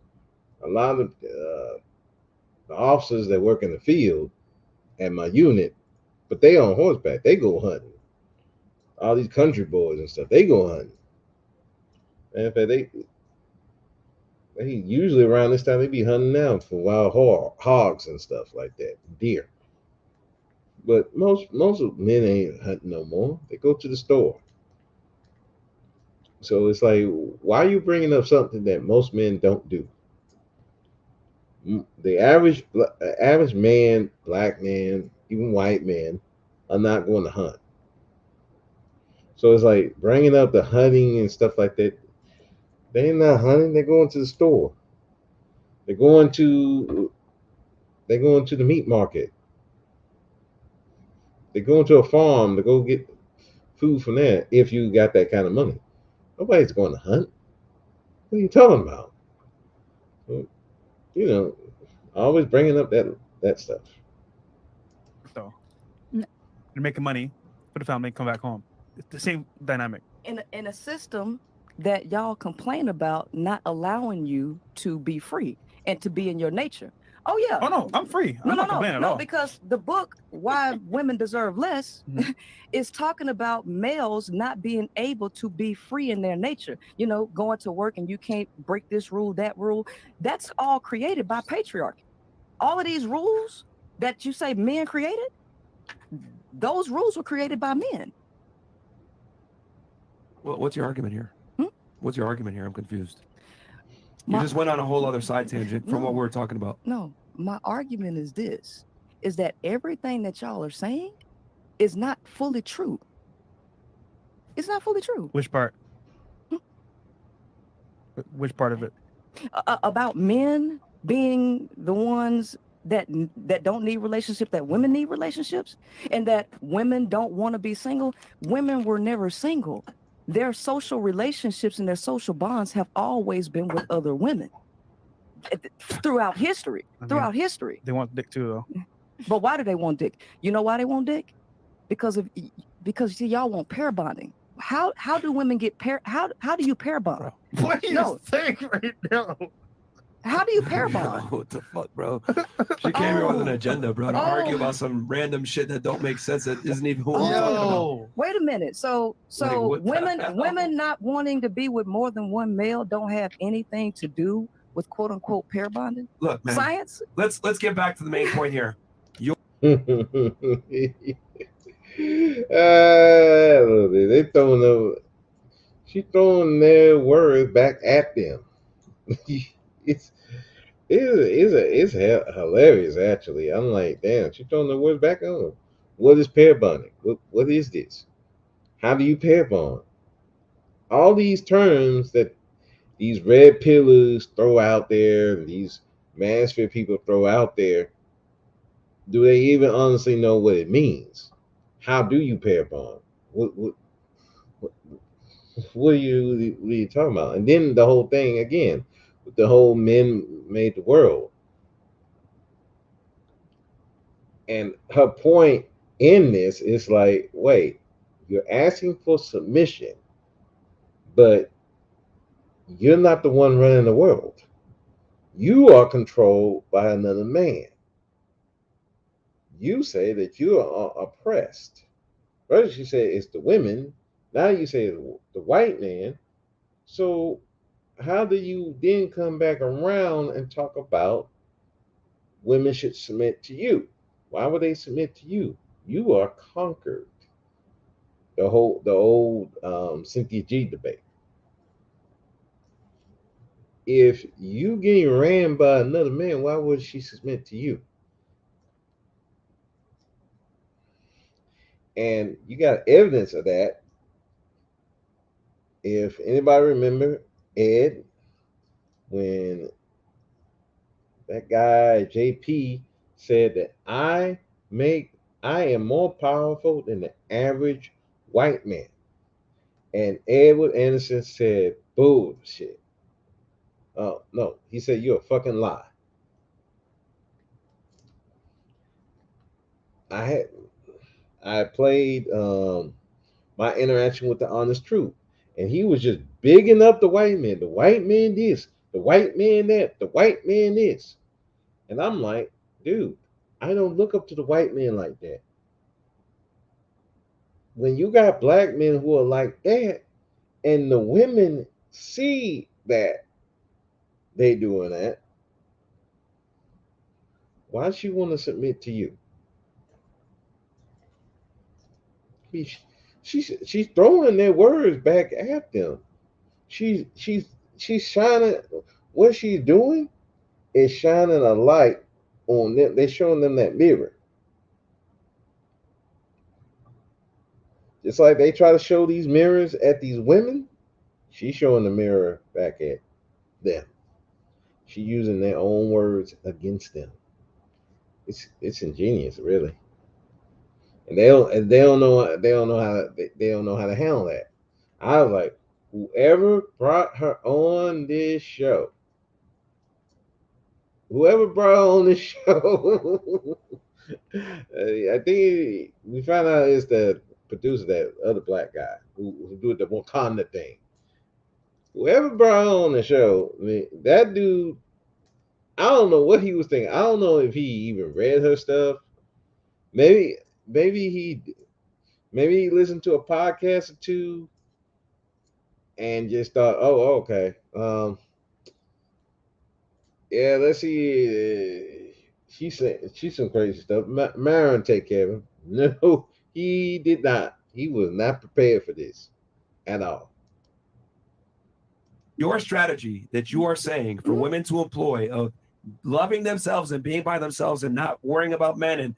[SPEAKER 1] a lot of the officers that work in the field at my unit, but they on horseback. They go hunting. All these country boys and stuff, they go hunting. And in fact, they usually around this time they be hunting now for wild hogs and stuff like that, deer. But most of men ain't hunting no more. They go to the store. So it's like, why are you bringing up something that most men don't do? The average man, black man, even white man, are not going to hunt. So it's like bringing up the hunting and stuff like that. They're not hunting. They're going to the store. They're going to the meat market. They're going to a farm to go get food from there. If you got that kind of money, nobody's going to hunt. What are you talking about? You know, always bringing up that stuff.
[SPEAKER 10] So you're making money for the family, come back home. It's the same dynamic.
[SPEAKER 2] In a system that y'all complain about not allowing you to be free and to be in your nature. Oh yeah.
[SPEAKER 10] Oh no, I'm free. I'm not complaining at all.
[SPEAKER 2] Because the book Why Women Deserve Less is talking about males not being able to be free in their nature. You know, going to work and you can't break this rule, that rule. That's all created by patriarchy. All of these rules that you say men created, those rules were created by men.
[SPEAKER 6] Well, what's your argument here? What's your argument here? I'm confused. You just went on a whole other side tangent from what we were talking about.
[SPEAKER 2] No, my argument is this, is that everything that y'all are saying is not fully true. It's not fully true.
[SPEAKER 10] Which part? Which part of it?
[SPEAKER 2] About men being the ones that don't need relationships, that women need relationships, and that women don't want to be single. Women were never single. Their social relationships and their social bonds have always been with other women throughout history.
[SPEAKER 10] They want dick too, though.
[SPEAKER 2] But why do they want dick? You know why they want dick? Because see, y'all want pair bonding. How do women get pair? How do you pair bond?
[SPEAKER 7] What are you saying right now?
[SPEAKER 2] How do you pair bond?
[SPEAKER 6] What the fuck, bro? She came here with an agenda, bro, to argue about some random shit that don't make sense. That isn't even what we're talking about.
[SPEAKER 2] Wait a minute. So
[SPEAKER 6] Like,
[SPEAKER 2] women not wanting to be with more than one male don't have anything to do with quote unquote pair bonding?
[SPEAKER 6] Look, man.
[SPEAKER 2] Science?
[SPEAKER 6] Let's get back to the main point here.
[SPEAKER 1] They she's throwing their words back at them. It's hilarious, actually. I'm like, damn, she's throwing the words back on them. What is pair bonding? What is this? How do you pair bond? All these terms that these red pillars throw out there, these manosphere people throw out there, do they even honestly know what it means? How do you pair bond? What are you talking about? And then the whole thing again, with the whole men made the world. And her point in this is like, wait, you're asking for submission, but you're not the one running the world. You are controlled by another man. You say that you are oppressed. First you say it's the women. Now you say the white man. So how do you then come back around and talk about women should submit to you? Why would they submit to you? You are conquered. The old Cynthia G debate. If you getting ran by another man, why would she submit to you? And you got evidence of that. If anybody remember Ed, when that guy JP said that I am more powerful than the average white man. And Edward Anderson said, bullshit. Oh, no. He said, you're a fucking lie. I played my interaction with the Honest Truth. And he was just bigging up the white man. The white man this, the white man that, the white man this. And I'm like, dude, I don't look up to the white men like that. When you got black men who are like that, and the women see that they doing that, why she want to submit to you? She's throwing their words back at them. She's shining. What she's doing is shining a light on them. They're showing them that mirror. Just like they try to show these mirrors at these women, she's showing the mirror back at them. She's using their own words against them. It's ingenious, really. And they don't know how to handle that. I was like, whoever brought her on this show, I think we found out it's the producer, that other black guy who do the Wakanda thing. Whoever brought her on the show, I mean, that dude, I don't know what he was thinking. I don't know if he even read her stuff. Maybe he listened to a podcast or two and just thought, oh, okay. Yeah, let's see. She's some crazy stuff. Marin take care of him. No, he did not. He was not prepared for this at all.
[SPEAKER 6] Your strategy that you are saying for women to employ of loving themselves and being by themselves and not worrying about men and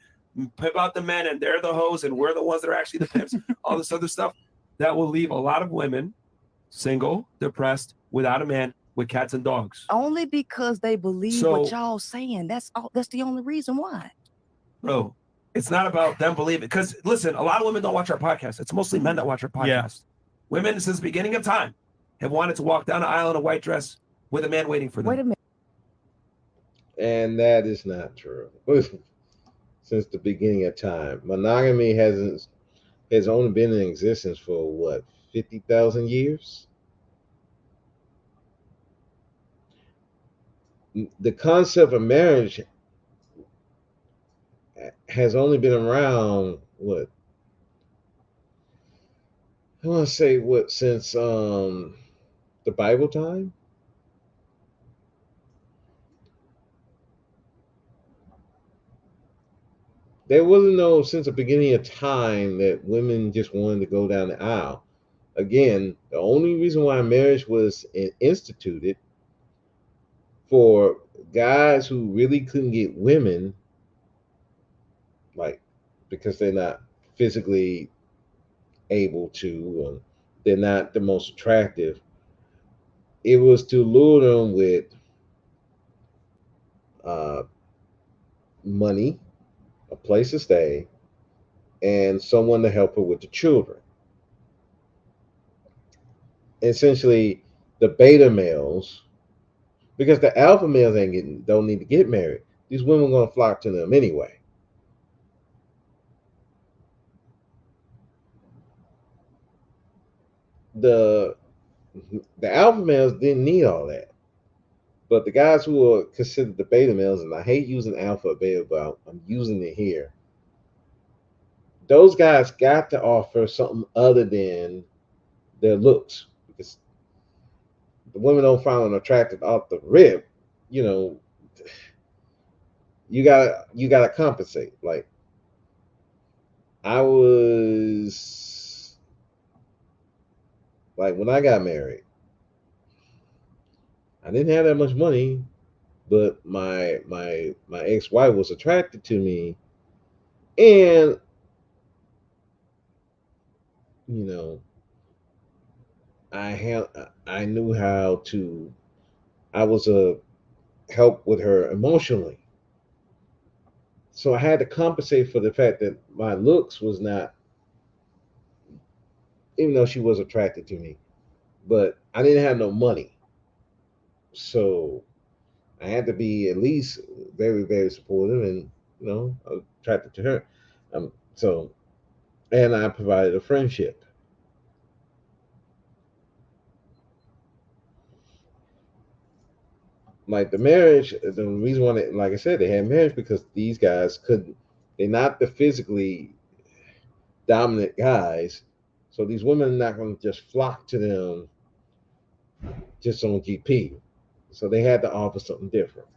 [SPEAKER 6] pimp out the men and they're the hoes and we're the ones that are actually the pimps, all this other stuff, that will leave a lot of women single, depressed, without a man, with cats and dogs.
[SPEAKER 2] Only because they believe what y'all saying. That's all. That's the only reason why.
[SPEAKER 6] Bro, it's not about them believing. Because listen, a lot of women don't watch our podcast. It's mostly men that watch our podcast. Yeah. Women, since the beginning of time, have wanted to walk down the aisle in a white dress with a man waiting for them.
[SPEAKER 2] Wait a minute.
[SPEAKER 1] And that is not true. Since the beginning of time, monogamy has only been in existence for what, 50,000 years? The concept of marriage has only been around, what, I want to say, what, since the Bible time? There wasn't no, since the beginning of time, that women just wanted to go down the aisle. Again, the only reason why marriage was instituted for guys who really couldn't get women, like, because they're not physically able to, they're not the most attractive. It was to lure them with money, a place to stay, and someone to help her with the children. Essentially, the beta males, because the alpha males don't need to get married. These women are going to flock to them anyway. The alpha males didn't need all that. But the guys who are considered the beta males, and I hate using alpha or beta, but I'm using it here. Those guys got to offer something other than their looks, because the women don't find them attractive off the rip. You know, you gotta compensate. Like, I was like, when I got married, I didn't have that much money, but my ex-wife was attracted to me, and you know, I knew how to. I was a help with her emotionally, so I had to compensate for the fact that my looks was not, even though she was attracted to me, but I didn't have no money, so I had to be at least very, very supportive, and I was attracted to her. So, and I provided a friendship. like the marriage, the reason why, like I said, they had marriage because these guys couldn't. They're not the physically dominant guys, so these women are not going to just flock to them just on GP. So they had to offer something different.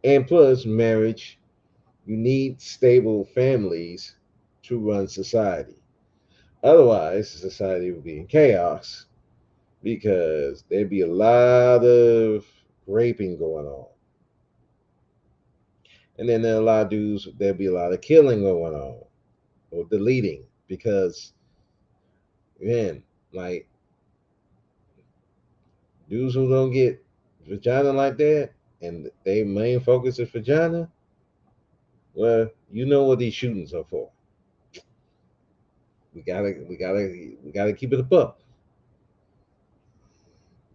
[SPEAKER 1] And plus, marriage, you need stable families to run society. Otherwise, society would be in chaos because there'd be a lot of raping going on. And then there are a lot of dudes, there'd be a lot of killing going on or deleting because, man, like dudes who don't get vagina like that and their main focus is vagina, well, you know what these shootings are for. We gotta keep it above.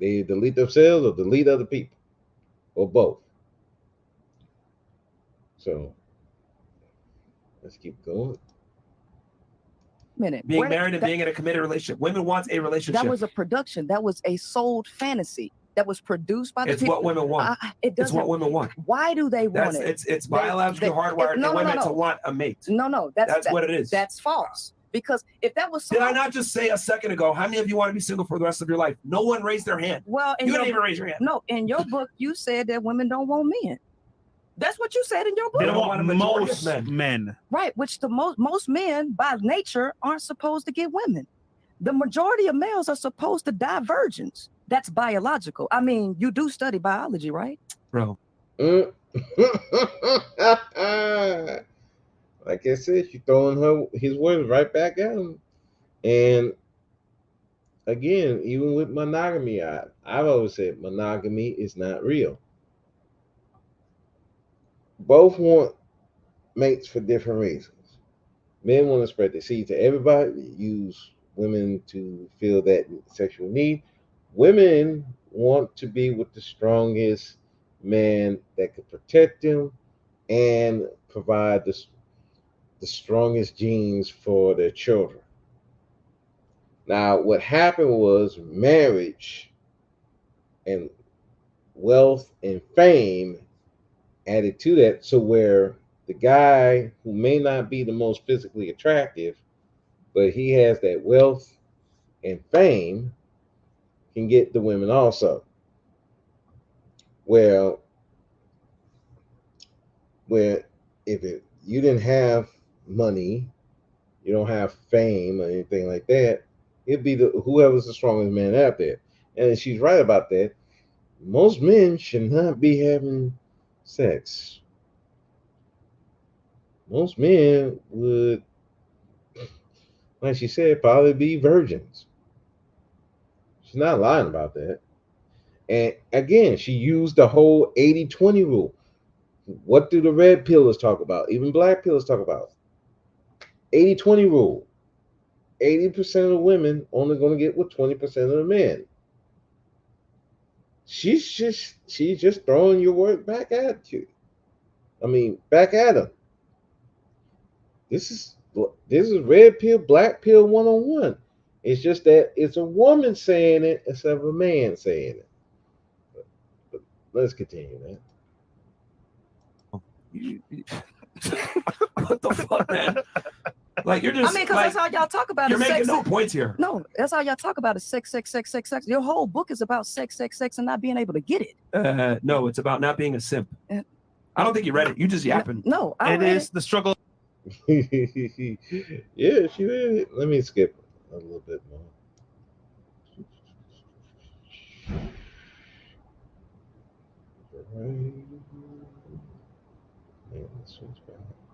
[SPEAKER 1] They delete themselves or delete other people, or both. So let's keep going.
[SPEAKER 2] Minute.
[SPEAKER 6] Being married and being in a committed relationship. Women want a relationship.
[SPEAKER 2] That was a production. That was a sold fantasy that was produced by the people.
[SPEAKER 6] It's what women want. It's what women want.
[SPEAKER 2] Why do they want it?
[SPEAKER 6] It's biologically hardwired in women to want a mate.
[SPEAKER 2] No,
[SPEAKER 6] that's what it is.
[SPEAKER 2] That's false. Because if that was
[SPEAKER 6] did I not just say a second ago, how many of you want to be single for the rest of your life? No one raised their hand.
[SPEAKER 2] Well,
[SPEAKER 6] you didn't even raise your hand.
[SPEAKER 2] No, in your book, you said that women don't want men. That's what you said in your book.
[SPEAKER 10] They don't want most men.
[SPEAKER 2] Right, which the most men by nature aren't supposed to get women. The majority of males are supposed to die virgins. That's biological. I mean, you do study biology, right?
[SPEAKER 6] Bro.
[SPEAKER 1] Like I said, she's throwing his words right back at him. And again, even with monogamy, I've always said monogamy is not real. Both want mates for different reasons. Men want to spread the seed to everybody, use women to fill that sexual need. Women want to be with the strongest man that could protect them and provide the strongest genes for their children. Now, what happened was marriage and wealth and fame added to that, so where the guy who may not be the most physically attractive, but he has that wealth and fame, can get the women also. Well, where you didn't have money, you don't have fame or anything like that, it'd be whoever's the strongest man out there. And she's right about that. Most men should not be having sex. Most men would, like she said, probably be virgins. She's not lying about that. And again, she used the whole 80-20 rule. What do the red pillers talk about? Even black pillers talk about 80-20 rule. 80% of the women only going to get with 20% of the men. She's just throwing your word back at you. I mean, back at them. This is red pill, black pill 101. It's just that it's a woman saying it instead of a man saying it. But let's continue, man.
[SPEAKER 6] What the fuck, man? Like you're just.
[SPEAKER 2] I mean, because that's how y'all talk about it.
[SPEAKER 6] You're making no points here.
[SPEAKER 2] No, that's how y'all talk about it. Sex. Your whole book is about sex, and not being able to get it.
[SPEAKER 6] No, it's about not being a simp. I don't think you read it. You just yapping.
[SPEAKER 2] No,
[SPEAKER 10] it is the struggle.
[SPEAKER 1] Yeah, she read it. Let me skip a little bit more.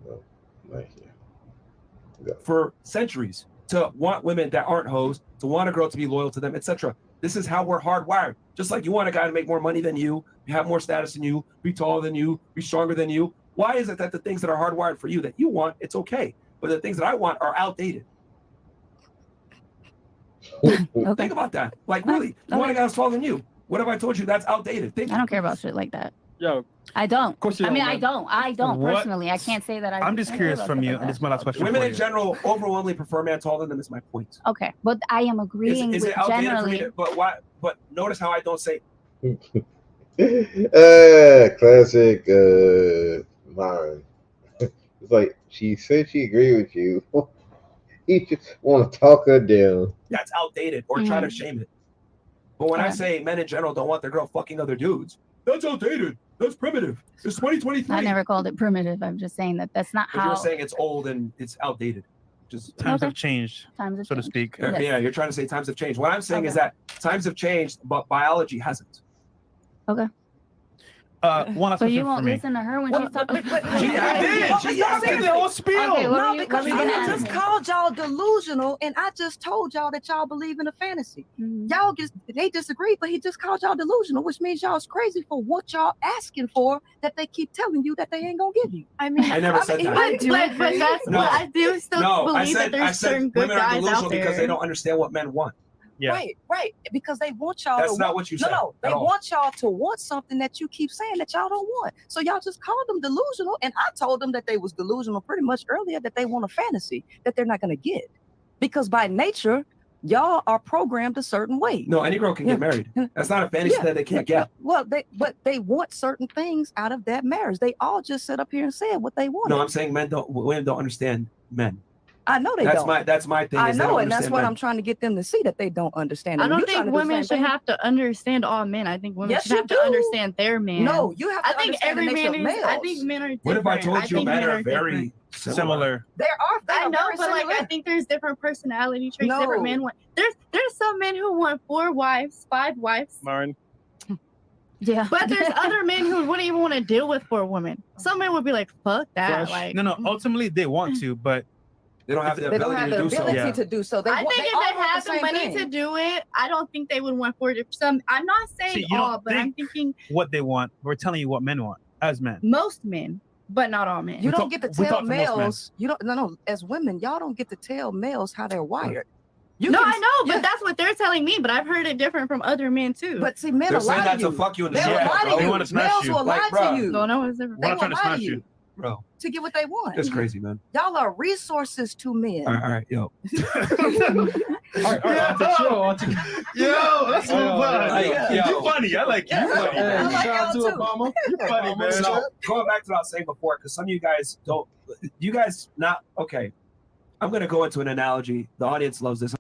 [SPEAKER 1] No, not here. Go.
[SPEAKER 6] For centuries, to want women that aren't hoes, to want a girl to be loyal to them, etc. This is how we're hardwired. Just like you want a guy to make more money than you, have more status than you, be taller than you, be stronger than you. Why is it that the things that are hardwired for you that you want, it's okay, but the things that I want are outdated?
[SPEAKER 5] Okay.
[SPEAKER 6] Think about that. Like, really, you want a guy that's taller than you. What have I told you? That's outdated.
[SPEAKER 5] I don't care about shit like that.
[SPEAKER 10] Yo,
[SPEAKER 5] I don't.
[SPEAKER 10] Of course you
[SPEAKER 5] I mean,
[SPEAKER 10] don't,
[SPEAKER 5] I don't
[SPEAKER 10] What?
[SPEAKER 5] personally. I can't say that I.
[SPEAKER 10] I'm just curious from you, and this is my last question.
[SPEAKER 6] Women
[SPEAKER 10] for
[SPEAKER 6] in
[SPEAKER 10] you.
[SPEAKER 6] general overwhelmingly prefer men taller than them. Is my point.
[SPEAKER 5] Okay, but I am agreeing
[SPEAKER 6] Is
[SPEAKER 5] with
[SPEAKER 6] it outdated
[SPEAKER 5] generally.
[SPEAKER 6] for me? But why? But notice how I don't say.
[SPEAKER 1] Classic Myron. It's like she said she agreed with you. He just want to talk her down.
[SPEAKER 6] That's outdated, or try to shame it. But when I say men in general don't want their girl fucking other dudes, that's outdated. That's primitive. It's 2023.
[SPEAKER 5] I never called it primitive. I'm just saying that that's not
[SPEAKER 6] But
[SPEAKER 5] how.
[SPEAKER 6] you're saying it's old and it's outdated. Just
[SPEAKER 10] times have changed, so to speak.
[SPEAKER 6] Yeah, you're trying to say times have changed. What I'm saying is that times have changed, but biology hasn't.
[SPEAKER 5] Okay.
[SPEAKER 10] One last
[SPEAKER 5] So you
[SPEAKER 10] question
[SPEAKER 5] won't
[SPEAKER 10] for me.
[SPEAKER 5] listen to her when she's talking.
[SPEAKER 6] I did. She asked me the whole spiel.
[SPEAKER 5] Okay, what
[SPEAKER 2] No,
[SPEAKER 5] were you
[SPEAKER 2] because
[SPEAKER 5] gonna
[SPEAKER 2] I
[SPEAKER 5] ask
[SPEAKER 2] just
[SPEAKER 5] me?
[SPEAKER 2] called y'all delusional, and I just told y'all that y'all believe in a fantasy. Y'all they disagree, but he just called y'all delusional, which means y'all's crazy for what y'all asking for that they keep telling you that they ain't gonna give you.
[SPEAKER 8] I mean,
[SPEAKER 6] I never said that.
[SPEAKER 8] But that's
[SPEAKER 6] No.
[SPEAKER 8] what I do still
[SPEAKER 6] No, I
[SPEAKER 8] believe
[SPEAKER 6] said
[SPEAKER 8] that there's certain good
[SPEAKER 6] women are
[SPEAKER 8] guys
[SPEAKER 6] delusional
[SPEAKER 8] out there.
[SPEAKER 6] because they don't understand what men want.
[SPEAKER 10] Yeah.
[SPEAKER 2] Right, because they want y'all
[SPEAKER 6] That's
[SPEAKER 2] to
[SPEAKER 6] not
[SPEAKER 2] want,
[SPEAKER 6] what you said
[SPEAKER 2] No, they
[SPEAKER 6] at all.
[SPEAKER 2] want y'all to want something that you keep saying that y'all don't want. So y'all just called them delusional, and I told them that they was delusional pretty much earlier, that they want a fantasy that they're not gonna get. Because by nature, y'all are programmed a certain way.
[SPEAKER 6] No, any girl can get married. That's not a fantasy that they can't get.
[SPEAKER 2] Well, they want certain things out of that marriage. They all just sit up here and said what they want.
[SPEAKER 6] No, I'm saying women don't understand men.
[SPEAKER 2] I know they
[SPEAKER 6] that's
[SPEAKER 2] don't.
[SPEAKER 6] That's my thing.
[SPEAKER 2] I
[SPEAKER 6] is they
[SPEAKER 2] know,
[SPEAKER 6] don't
[SPEAKER 2] and that's
[SPEAKER 6] understand
[SPEAKER 2] what
[SPEAKER 6] men.
[SPEAKER 2] I'm trying to get them to see, that they don't understand.
[SPEAKER 8] I
[SPEAKER 2] And
[SPEAKER 8] don't
[SPEAKER 2] you trying
[SPEAKER 8] think
[SPEAKER 2] to do the
[SPEAKER 8] women
[SPEAKER 2] same
[SPEAKER 8] should
[SPEAKER 2] thing.
[SPEAKER 8] have to understand all men. I think women
[SPEAKER 2] Yes,
[SPEAKER 8] should
[SPEAKER 2] you
[SPEAKER 8] have to
[SPEAKER 2] do.
[SPEAKER 8] understand their man.
[SPEAKER 2] No, you have to
[SPEAKER 8] I think
[SPEAKER 2] understand
[SPEAKER 8] every
[SPEAKER 2] the nature
[SPEAKER 8] man
[SPEAKER 2] of
[SPEAKER 8] is. I
[SPEAKER 2] males.
[SPEAKER 8] think men are different.
[SPEAKER 6] What if I told you
[SPEAKER 8] think
[SPEAKER 6] men are
[SPEAKER 8] different.
[SPEAKER 6] very similar?
[SPEAKER 2] They
[SPEAKER 8] I
[SPEAKER 2] are
[SPEAKER 8] know,
[SPEAKER 2] very
[SPEAKER 8] but like
[SPEAKER 2] similar.
[SPEAKER 8] I think there's different personality traits.
[SPEAKER 2] No.
[SPEAKER 8] Different men want. There's some men who want 4 wives, 5 wives.
[SPEAKER 10] Martin.
[SPEAKER 5] Yeah.
[SPEAKER 8] But there's other men who wouldn't even want to deal with 4 women. Some men would be like, "Fuck that!"
[SPEAKER 10] Flash.
[SPEAKER 8] Like,
[SPEAKER 10] No. Ultimately, they want to, but
[SPEAKER 6] they don't have the
[SPEAKER 2] They don't have the ability to do so.
[SPEAKER 8] I think if they had the money to do it, I don't think they would want 4 different. Some. I'm not saying
[SPEAKER 10] See, you
[SPEAKER 8] all,
[SPEAKER 10] don't
[SPEAKER 8] but I'm thinking
[SPEAKER 10] what they want. We're telling you what men want as men.
[SPEAKER 8] most men, but not all men.
[SPEAKER 2] You don't get to
[SPEAKER 10] we
[SPEAKER 2] tell
[SPEAKER 10] talk to most men.
[SPEAKER 2] males. You don't. No. As women, y'all don't get to tell males how they're wired.
[SPEAKER 8] I know, but that's what they're telling me. But I've heard it different from other men too.
[SPEAKER 2] But see, men
[SPEAKER 6] They're
[SPEAKER 2] will lie
[SPEAKER 6] saying
[SPEAKER 2] to
[SPEAKER 6] that
[SPEAKER 2] you.
[SPEAKER 6] to fuck you in the
[SPEAKER 2] They will
[SPEAKER 6] shit,
[SPEAKER 2] lie
[SPEAKER 6] bro.
[SPEAKER 2] to
[SPEAKER 10] They
[SPEAKER 2] you.
[SPEAKER 10] wanna smash
[SPEAKER 2] Males
[SPEAKER 10] you.
[SPEAKER 2] will lie
[SPEAKER 6] Like, bro.
[SPEAKER 2] to you.
[SPEAKER 8] No, it's different.
[SPEAKER 2] They
[SPEAKER 10] We're
[SPEAKER 2] will
[SPEAKER 10] not trying to
[SPEAKER 2] lie
[SPEAKER 10] smash
[SPEAKER 2] to
[SPEAKER 10] you.
[SPEAKER 2] you
[SPEAKER 6] Bro,
[SPEAKER 2] to get what they want.
[SPEAKER 6] that's crazy, man.
[SPEAKER 2] Y'all are resources to men.
[SPEAKER 6] All right, yo.
[SPEAKER 7] All right,
[SPEAKER 10] Yo, let's move on.
[SPEAKER 6] Yo.
[SPEAKER 10] You funny. I like you. You funny.
[SPEAKER 7] Hey,
[SPEAKER 10] man.
[SPEAKER 2] like
[SPEAKER 7] shout out to
[SPEAKER 2] y'all too.
[SPEAKER 7] Obama.
[SPEAKER 10] You funny, man.
[SPEAKER 6] So going back to what I was saying before, because some of you guys don't. You guys not okay. I'm gonna go into an analogy. The audience loves this.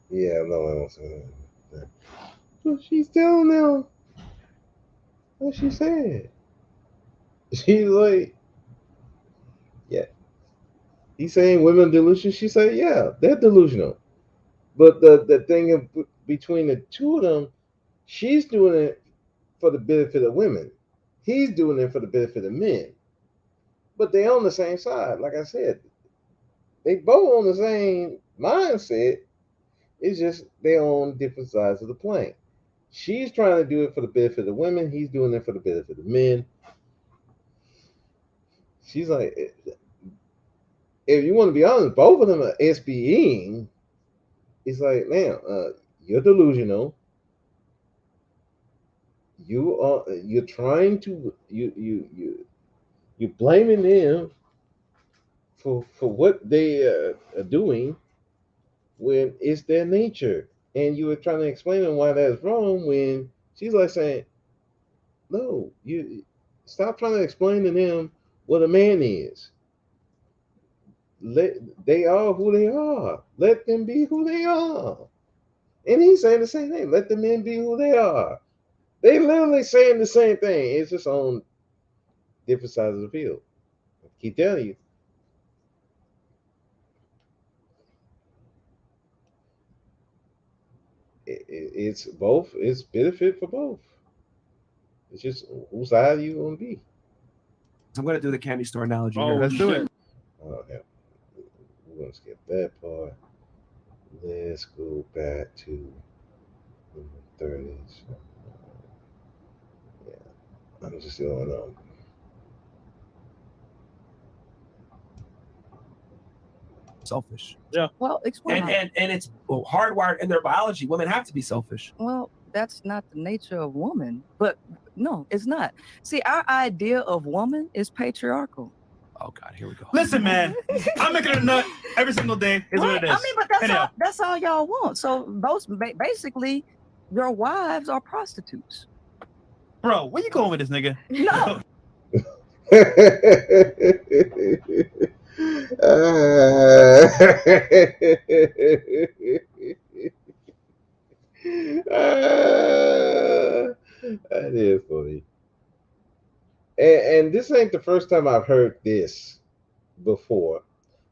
[SPEAKER 1] Yeah, no one wants to. But she's telling them what she said. She's like, yeah. He's saying women delusional. She said, yeah, they're delusional. But the thing between the two of them, she's doing it for the benefit of women. He's doing it for the benefit of men. But they're on the same side. Like I said, they both on the same mindset. It's just they're on different sides of the plane. She's trying to do it for the benefit of women. He's doing it for the benefit of men. She's like, if you want to be honest, both of them are SBEing. It's like, man, you're delusional. You're trying to you're blaming them for what they are doing when it's their nature, and you were trying to explain to them why that's wrong. When she's like saying, no, you stop trying to explain to them what a man is. They are who they are. Let them be who they are. And he's saying the same thing. Let the men be who they are. They literally saying the same thing. It's just on different sides of the field. I keep telling you. It's both. It's benefit for both. It's just whose side you want to be.
[SPEAKER 6] I'm gonna do the candy store analogy.
[SPEAKER 10] Oh,
[SPEAKER 6] here.
[SPEAKER 10] let's do it.
[SPEAKER 1] Oh, yeah. We're gonna skip that part. Let's go back to the 30s. Yeah, I'm just going on.
[SPEAKER 6] Selfish.
[SPEAKER 10] Yeah.
[SPEAKER 2] Well, explain.
[SPEAKER 6] And it's hardwired in their biology. Women have to be selfish.
[SPEAKER 2] Well, that's not the nature of woman. But no, it's not. See, our idea of woman is patriarchal.
[SPEAKER 6] Oh God, here we go.
[SPEAKER 10] Listen, man, I'm making a nut every single day. Is what it is.
[SPEAKER 2] I mean, but that's all y'all want. So basically, your wives are prostitutes.
[SPEAKER 10] Bro, where you going with this nigga?
[SPEAKER 2] No.
[SPEAKER 1] That is funny. And this ain't the first time I've heard this before.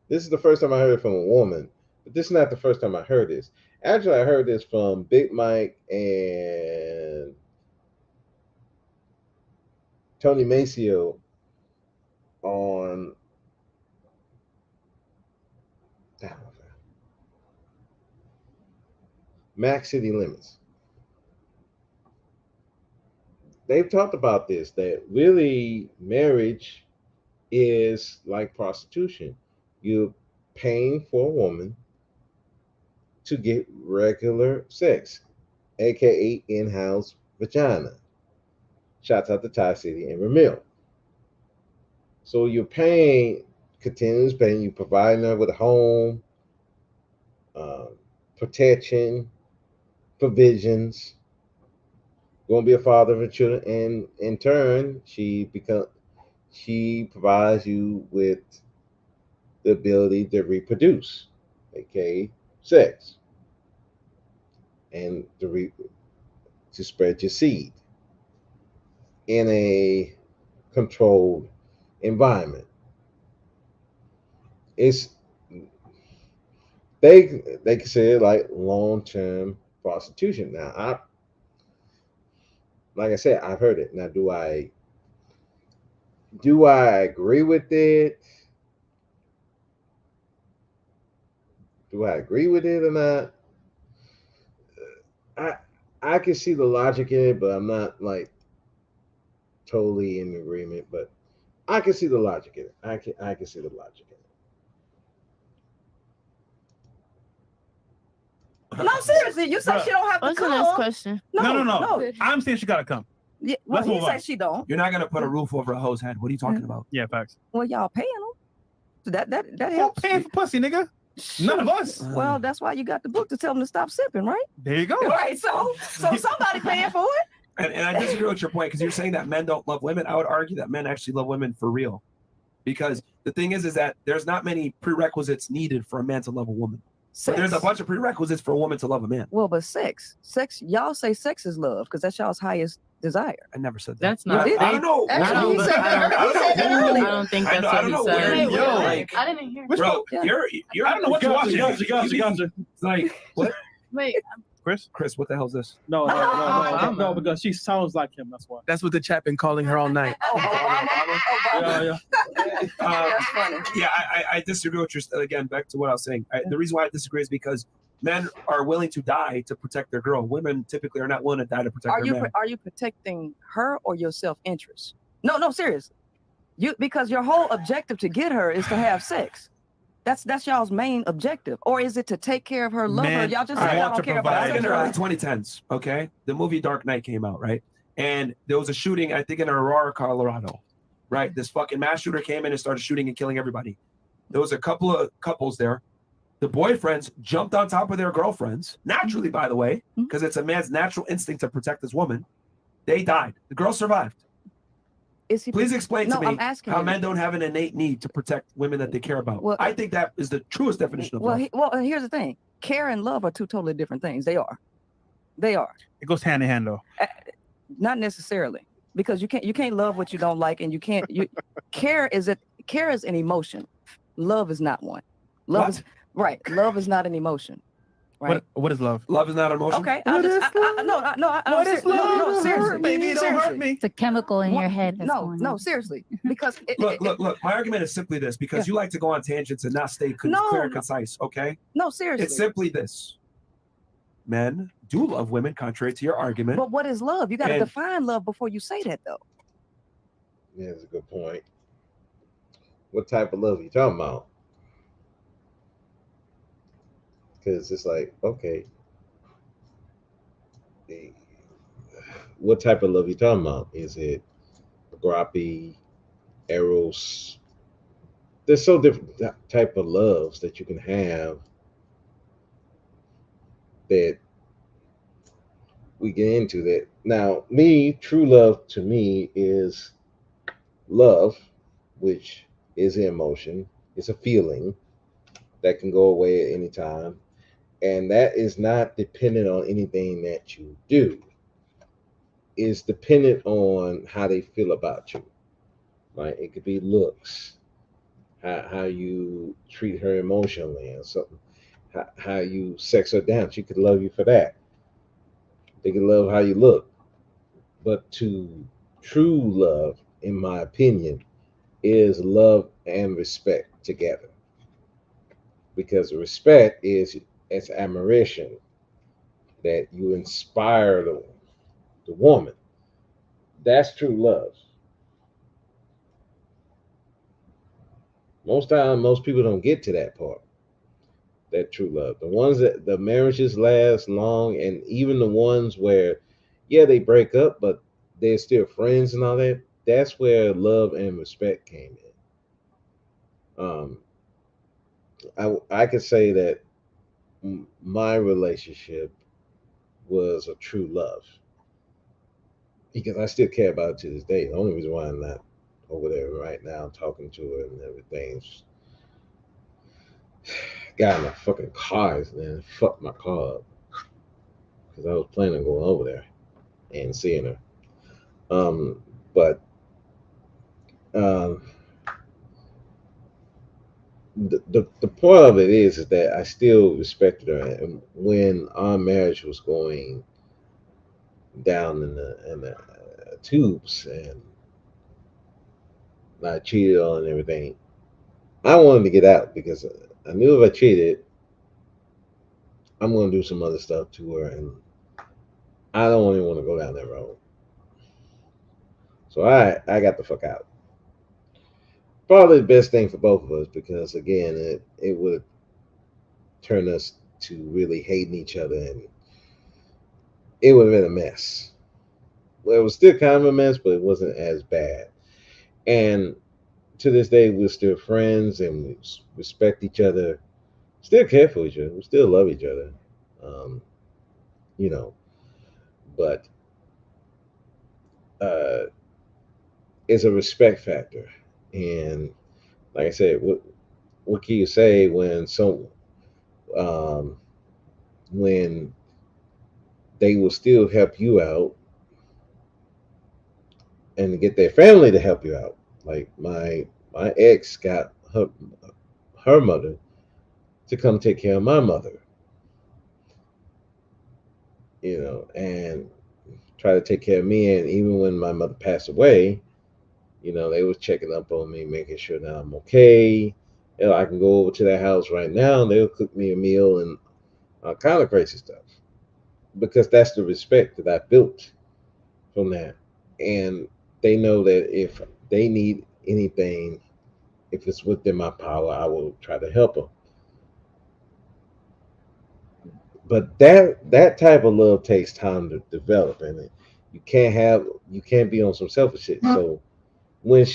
[SPEAKER 1] This is the first time I heard it from a woman, but this is not the first time I heard this. Actually, I heard this from Big Mike and Tony Maceo on Max City Limits. They've talked about this, that really marriage is like prostitution. You're paying for a woman to get regular sex, aka in-house vagina. Shouts out to Ty City and Ramil. So you're paying, continuous paying, you providing her with a home, protection, provisions, going to be a father of her children, and in turn, she provides you with the ability to reproduce, aka sex, and to spread your seed in a controlled environment. It's they consider it like long-term prostitution. Now, like I said, I've heard it. Now, do I agree with it? Do I agree with it or not? I can see the logic in it, but I'm not like totally in agreement. But I can see the logic in it. I can see the logic in it.
[SPEAKER 2] No, seriously, you said she don't have to
[SPEAKER 8] What's the
[SPEAKER 2] come.
[SPEAKER 8] next question?
[SPEAKER 10] No. I'm saying she gotta come.
[SPEAKER 2] Yeah, well, he said she don't.
[SPEAKER 6] You're not gonna put a roof over a hoe's head. What are you talking about?
[SPEAKER 10] Yeah, facts.
[SPEAKER 2] Well, y'all paying them. So that
[SPEAKER 10] Who
[SPEAKER 2] helps.
[SPEAKER 10] paying for pussy, nigga? None of us.
[SPEAKER 2] Well, that's why you got the book to tell them to stop sipping, right?
[SPEAKER 10] There you go.
[SPEAKER 2] Right. So somebody paying for it.
[SPEAKER 6] And I disagree with your point because you're saying that men don't love women. I would argue that men actually love women for real, because the thing is that there's not many prerequisites needed for a man to love a woman. But there's a bunch of prerequisites for a woman to love a man.
[SPEAKER 2] Well, but sex, y'all say sex is love because that's y'all's highest desire.
[SPEAKER 6] I never said that.
[SPEAKER 8] That's not.
[SPEAKER 6] I don't know.
[SPEAKER 8] I don't think that's what he said.
[SPEAKER 6] Like,
[SPEAKER 9] I didn't hear.
[SPEAKER 6] bro, you're I don't know what you're watching.
[SPEAKER 7] Gotcha.
[SPEAKER 6] It's like, what?
[SPEAKER 9] Wait,
[SPEAKER 6] Chris, what the hell is this?
[SPEAKER 7] No, because she sounds like him. That's why.
[SPEAKER 11] That's what the chat been calling her all night.
[SPEAKER 7] Yeah.
[SPEAKER 2] That's funny.
[SPEAKER 6] Yeah, I disagree with your, again, back to what I was saying. The reason why I disagree is because men are willing to die to protect their girl. Women typically are not willing to die to protect their man.
[SPEAKER 2] Are you protecting her or your self-interest? No, seriously. Because your whole objective to get her is to have sex. That's y'all's main objective, or is it to take care of her, love her? Y'all just say y'all don't care about
[SPEAKER 6] her. In the early 2010s, okay, the movie Dark Knight came out, right? And there was a shooting, I think, in Aurora, Colorado, right? This fucking mass shooter came in and started shooting and killing everybody. There was a couple of couples there. The boyfriends jumped on top of their girlfriends, naturally, by the way, because it's a man's natural instinct to protect his woman. They died. The girl survived. Please explain to me how men don't have an innate need to protect women that they care about. Well, I think that is the truest definition of love.
[SPEAKER 2] Well, here's the thing. Care and love are two totally different things. They are.
[SPEAKER 10] It goes hand in hand, though.
[SPEAKER 2] Not necessarily, because you can't love what you don't like, and care is an emotion. Love is not one. Love is not an emotion. Right.
[SPEAKER 10] What is love?
[SPEAKER 6] Love is not an emotion.
[SPEAKER 2] Okay. What is love? Seriously.
[SPEAKER 10] Baby, it don't hurt me.
[SPEAKER 5] It's a chemical in your head.
[SPEAKER 2] No, seriously. Because
[SPEAKER 6] look. My argument is simply this: because you like to go on tangents and not stay clear and concise. Okay.
[SPEAKER 2] No, seriously.
[SPEAKER 6] It's simply this: men do love women, contrary to your argument.
[SPEAKER 2] But what is love? You got to define love before you say that, though.
[SPEAKER 1] Yeah, that's a good point. What type of love are you talking about? Because it's like, okay, what type of love you talking about? Is it agape, eros? There's so different type of loves that you can have that we get into that. Now, true love to me is love, which is an emotion. It's a feeling that can go away at any time. And that is not dependent on anything that you do. It's dependent on how they feel about you. Right? It could be looks, how you treat her emotionally or something, how you sex her down. She could love you for that. They could love how you look. But to true love, in my opinion, is love and respect together. Because respect is it's admiration that you inspire the woman. That's true love. Most time, most people don't get to that part. That true love. The ones that the marriages last long, and even the ones where, yeah, they break up, but they're still friends and all that. That's where love and respect came in. I could say that my relationship was a true love because I still care about it to this day. The only reason why I'm not over there right now talking to her and everything is got in my fucking car and fucked my car up because I was planning on going over there and seeing her. But um, the point of it is that I still respected her, and when our marriage was going down in the tubes and I cheated on and everything, I wanted to get out because I knew if I cheated, I'm going to do some other stuff to her, and I don't even want to go down that road. So I got the fuck out. Probably the best thing for both of us because again, it would turn us to really hating each other, and it would have been a mess. Well, it was still kind of a mess, but it wasn't as bad. And to this day, we're still friends and we respect each other, still care for each other, we still love each other. Um, you know, but uh, it's a respect factor. And like I said, what can you say um, when they will still help you out and get their family to help you out? Like my ex got her mother to come take care of my mother, and try to take care of me. And even when my mother passed away, they was checking up on me, making sure that I'm okay. I can go over to their house right now and they'll cook me a meal and all kind of crazy stuff because that's the respect that I built from that. And they know that if they need anything, if it's within my power, I will try to help them. But that type of love takes time to develop, and you can't be on some selfish shit. So when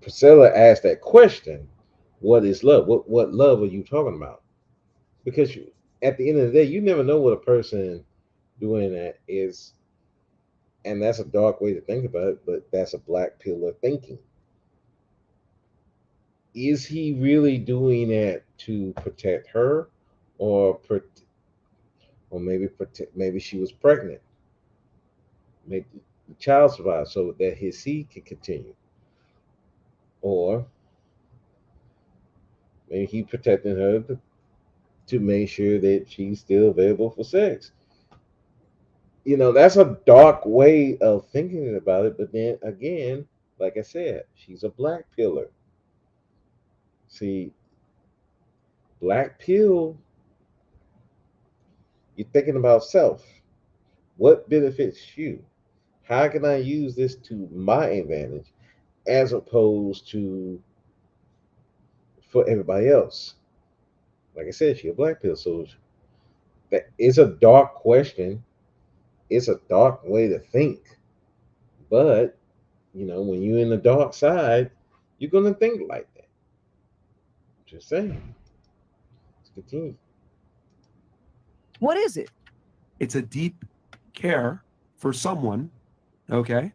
[SPEAKER 1] Priscilla asked that question, what is love? What love are you talking about? Because at the end of the day, you never know what a person doing that is, and that's a dark way to think about it. But that's a black pill of thinking. Is he really doing that to protect her, or maybe she was pregnant? Maybe the child survived so that his seed can continue, or maybe he protecting her to make sure that she's still available for sex. That's a dark way of thinking about it. But then again, like I said, she's a black pillar. See, black pill, you're thinking about self. What benefits you? How can I use this to my advantage as opposed to for everybody else? Like I said, she's a black pill. So that is a dark question. It's a dark way to think. But, when you're in the dark side, you're going to think like that. Just saying. Let's continue.
[SPEAKER 2] What is it?
[SPEAKER 6] It's a deep care for someone, okay?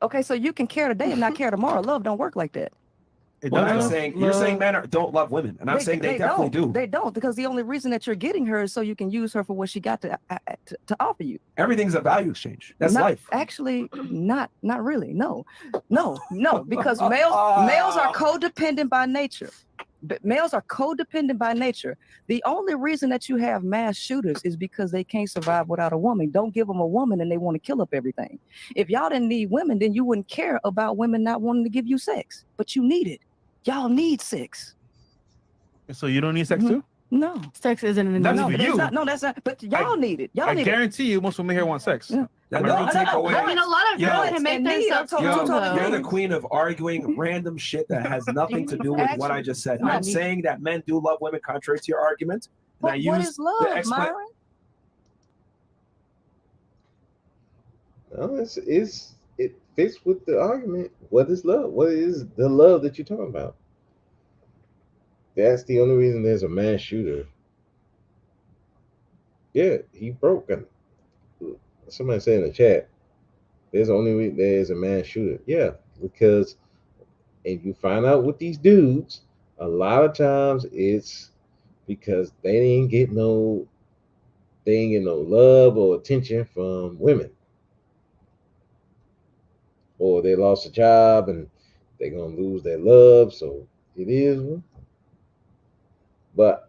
[SPEAKER 2] Okay, so you can care today and not care tomorrow. Love don't work like that.
[SPEAKER 6] Well, I'm saying you're saying men don't love women, and I'm saying they definitely do.
[SPEAKER 2] They don't, because the only reason that you're getting her is so you can use her for what she got to offer you.
[SPEAKER 6] Everything's a value exchange. That's life.
[SPEAKER 2] Actually, not really. No, because males are codependent by nature. Males are codependent by nature. The only reason that you have mass shooters is because they can't survive without a woman. Don't give them a woman and they want to kill up everything. If y'all didn't need women, then you wouldn't care about women not wanting to give you sex. But you need it. Y'all need sex.
[SPEAKER 10] So you don't need sex too?
[SPEAKER 2] No.
[SPEAKER 5] Sex isn't an
[SPEAKER 10] That's for you.
[SPEAKER 2] That's not. But y'all need it. Y'all need it.
[SPEAKER 10] I guarantee you, most women here want sex.
[SPEAKER 2] Yeah.
[SPEAKER 6] That doesn't take away.
[SPEAKER 5] I mean, a lot of girls can make themselves
[SPEAKER 6] You're the queen of arguing random shit that has nothing to do with what I just said. I'm saying that men do love women, contrary to your argument.
[SPEAKER 2] But what is love, Myron?
[SPEAKER 1] No, it fits with the argument. What is love? What is the love that you're talking about? That's the only reason there's a mass shooter. Yeah, he broke him. Somebody said in the chat, there's only reason there's a mass shooter. Yeah, because if you find out with these dudes, a lot of times it's because they didn't get no love or attention from women. Or they lost a job and they're gonna lose their love. So it is. But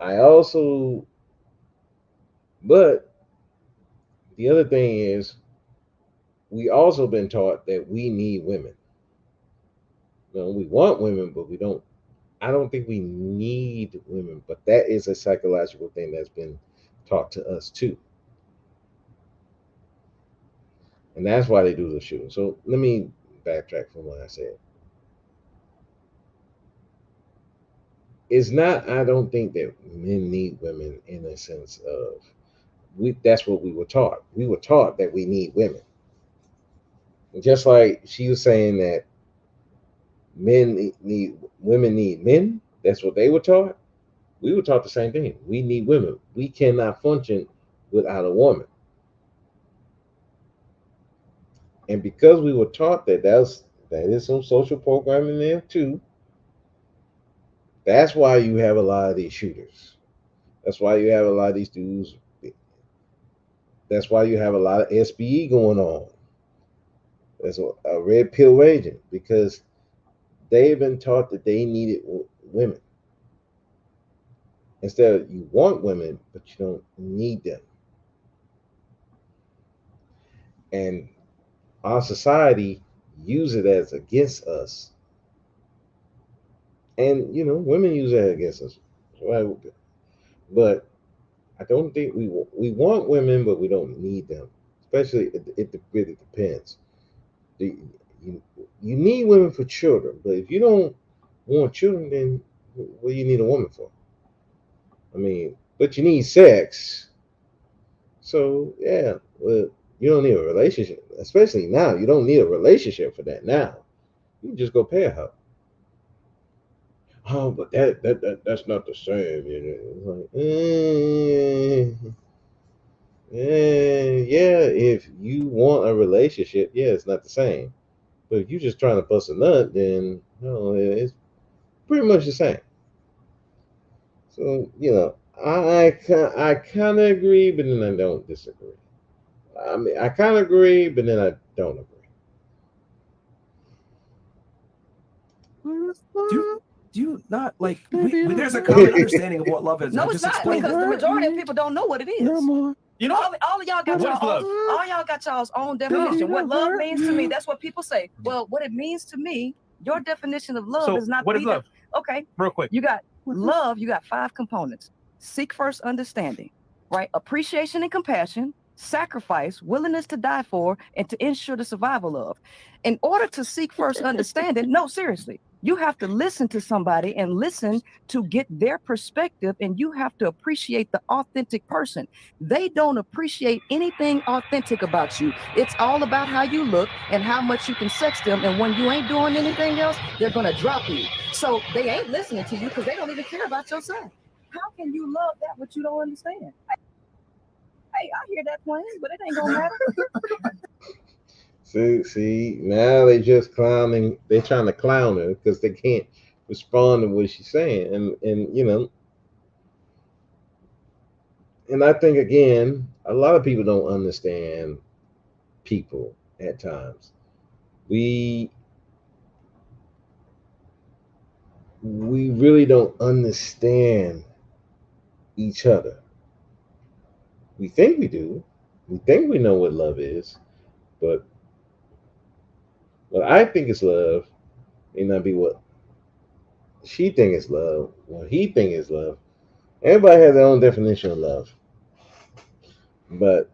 [SPEAKER 1] the other thing is, we also been taught that we need women. We want women, but we don't. I don't think we need women, but that is a psychological thing that's been taught to us too. And that's why they do the shooting. So let me backtrack from what I said. It's not, I don't think that men need women in a sense of, that's what we were taught. We were taught that we need women. Just like she was saying that women need men. That's what they were taught. We were taught the same thing. We need women. We cannot function without a woman. And because we were taught that that is some social programming there too. That's why you have a lot of these shooters. That's why you have a lot of these dudes. That's why you have a lot of SBE going on. That's a red pill raging, because they've been taught that they needed women. Instead of, you want women, but you don't need them. And our society use it as against us. And, women use that against us. But I don't think we want women, but we don't need them. Especially, it really depends. You need women for children, but if you don't want children, then what do you need a woman for? I mean, but you need sex. So, yeah, well, you don't need a relationship. Especially now, you don't need a relationship for that now. You can just go pay her. Oh, but that's not the same, It's like, yeah, if you want a relationship, yeah, it's not the same. But if you're just trying to bust a nut, then it's pretty much the same. So, I kind of agree, but then I don't disagree. I mean, I kind of agree, but then I don't agree.
[SPEAKER 6] Do you not like? There's a common understanding of what love is.
[SPEAKER 2] No, it's not, because the majority of people don't know what it is. All of y'all got y'all's own definition. What love means to me, that's what people say. Well, what it means to me, your definition of love is not.
[SPEAKER 10] What is love?
[SPEAKER 2] Okay,
[SPEAKER 10] real quick.
[SPEAKER 2] You got love. You got 5 components: seek first understanding, right? Appreciation and compassion, sacrifice, willingness to die for, and to ensure the survival of. In order to seek first understanding, no, seriously, you have to listen to somebody and listen to get their perspective, and you have to appreciate the authentic person. They don't appreciate anything authentic about you. It's all about how you look and how much you can sex them, and when you ain't doing anything else, they're gonna drop you. So they ain't listening to you because they don't even care about yourself. How can you love that which you don't understand? Hey, I hear that playing, but it ain't gonna matter.
[SPEAKER 1] See, now they just clowning. They're trying to clown her because they can't respond to what she's saying, and you know, and I think again, a lot of people don't understand people at times. We really don't understand each other. We think we do. We think we know what love is, but what I think is love may not be what she think is love, what he think is love. Everybody has their own definition of love. But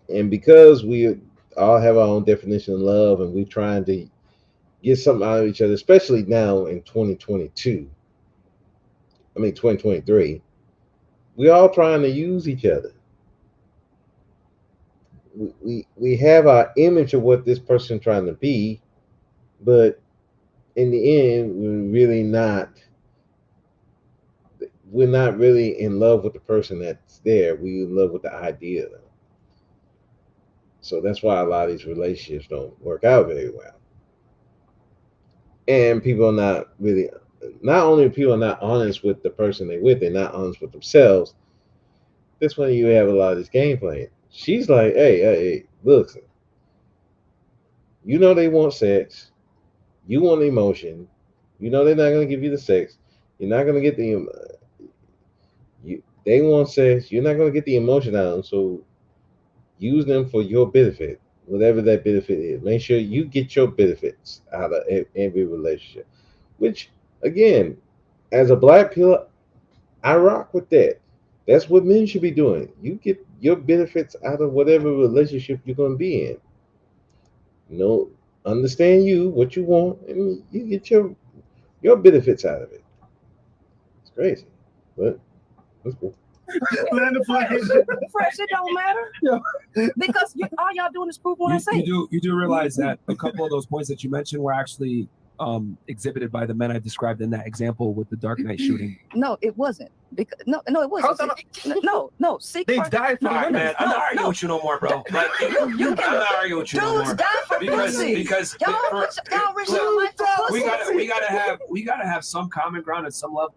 [SPEAKER 1] and because we all have our own definition of love and we're trying to get something out of each other, especially now in 2023, we're all trying to use each other. We have our image of what this person trying to be, but in the end, we're not really in love with the person that's there. We're in love with the idea. So that's why a lot of these relationships don't work out very well. And people are not only are people not honest with the person they're with, they're not honest with themselves. That's when you have a lot of this game playing. She's like, hey, look, you know they want sex. You want emotion. You know they're not going to give you the sex. You're not going to get the they want sex. You're not going to get the emotion out of them. So use them for your benefit, whatever that benefit is. Make sure you get your benefits out of every relationship. Which, again, as a black pill, I rock with that. That's what men should be doing. You get your benefits out of whatever relationship you're going to be in. Understand what you want, and you get your benefits out of it. It's crazy, but that's cool.
[SPEAKER 2] Fresh, it don't matter. Yeah. Because all y'all doing is prove what I say.
[SPEAKER 6] You do realize that a couple of those points that you mentioned were actually exhibited by the men I described in that example with the Dark Knight shooting.
[SPEAKER 2] No, it wasn't. Because no, it wasn't. No. See,
[SPEAKER 6] they died for the man. I'm not arguing with you no more, bro. Like, I'm not arguing with you no more.
[SPEAKER 2] Dudes die for
[SPEAKER 6] because
[SPEAKER 2] y'all risk your life for pussy.
[SPEAKER 6] we gotta have some common ground at some level.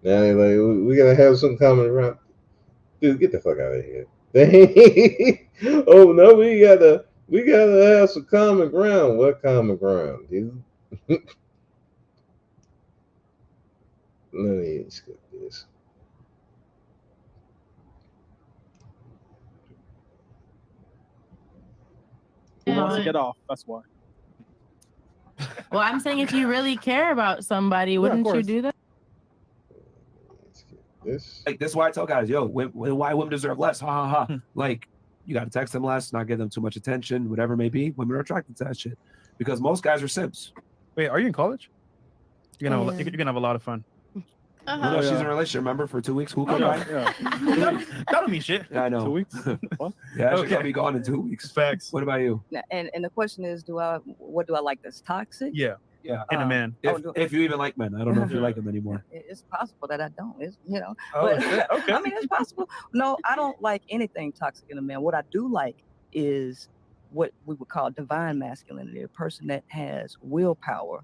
[SPEAKER 1] Now they're like, we gotta have some common ground. Dude, get the fuck out of here. Oh no, we gotta have some common ground. What common ground, dude? Let me skip this.
[SPEAKER 10] Who wants to get off? That's why.
[SPEAKER 8] Well, I'm saying if you really care about somebody, wouldn't you do that?
[SPEAKER 6] Like, this is why I tell guys, why women deserve less. Ha ha ha. Like, you got to text them less, not give them too much attention, whatever it may be. Women are attracted to that shit because most guys are simps.
[SPEAKER 10] Wait, are you in college? You're gonna have a lot of fun.
[SPEAKER 6] No, she's in a relationship. Remember, for 2 weeks. Who could
[SPEAKER 10] that don't mean shit.
[SPEAKER 6] Yeah, I know.
[SPEAKER 10] 2 weeks.
[SPEAKER 6] Yeah, she's gonna be gone in 2 weeks.
[SPEAKER 10] Facts.
[SPEAKER 6] What about you?
[SPEAKER 2] And the question is, what do I like that's toxic?
[SPEAKER 10] Yeah. In a man.
[SPEAKER 6] If you even like men, I don't know if you like them anymore.
[SPEAKER 2] It's possible that I don't. It's
[SPEAKER 10] Okay.
[SPEAKER 2] I mean, it's possible. No, I don't like anything toxic in a man. What I do like is what we would call divine masculinity, a person that has willpower,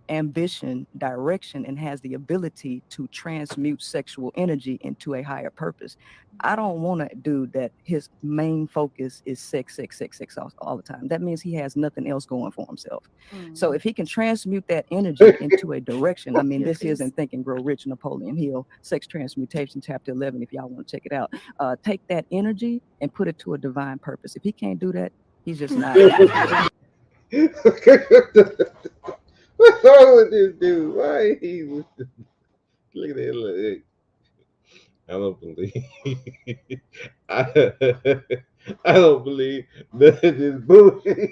[SPEAKER 2] ambition, direction, and has the ability to transmute sexual energy into a higher purpose. I don't want a dude that his main focus is sex all the time. That means he has nothing else going for himself. So if he can transmute that energy into a direction, I mean, this isn't Think and Grow Rich, Napoleon Hill, Sex Transmutation, Chapter 11, if y'all want to check it out. Take that energy and put it to a divine purpose. If he can't do that, he's just not.
[SPEAKER 1] What's wrong with this dude? Why he? Look at that. Look. I don't believe. I don't believe that this bullshit.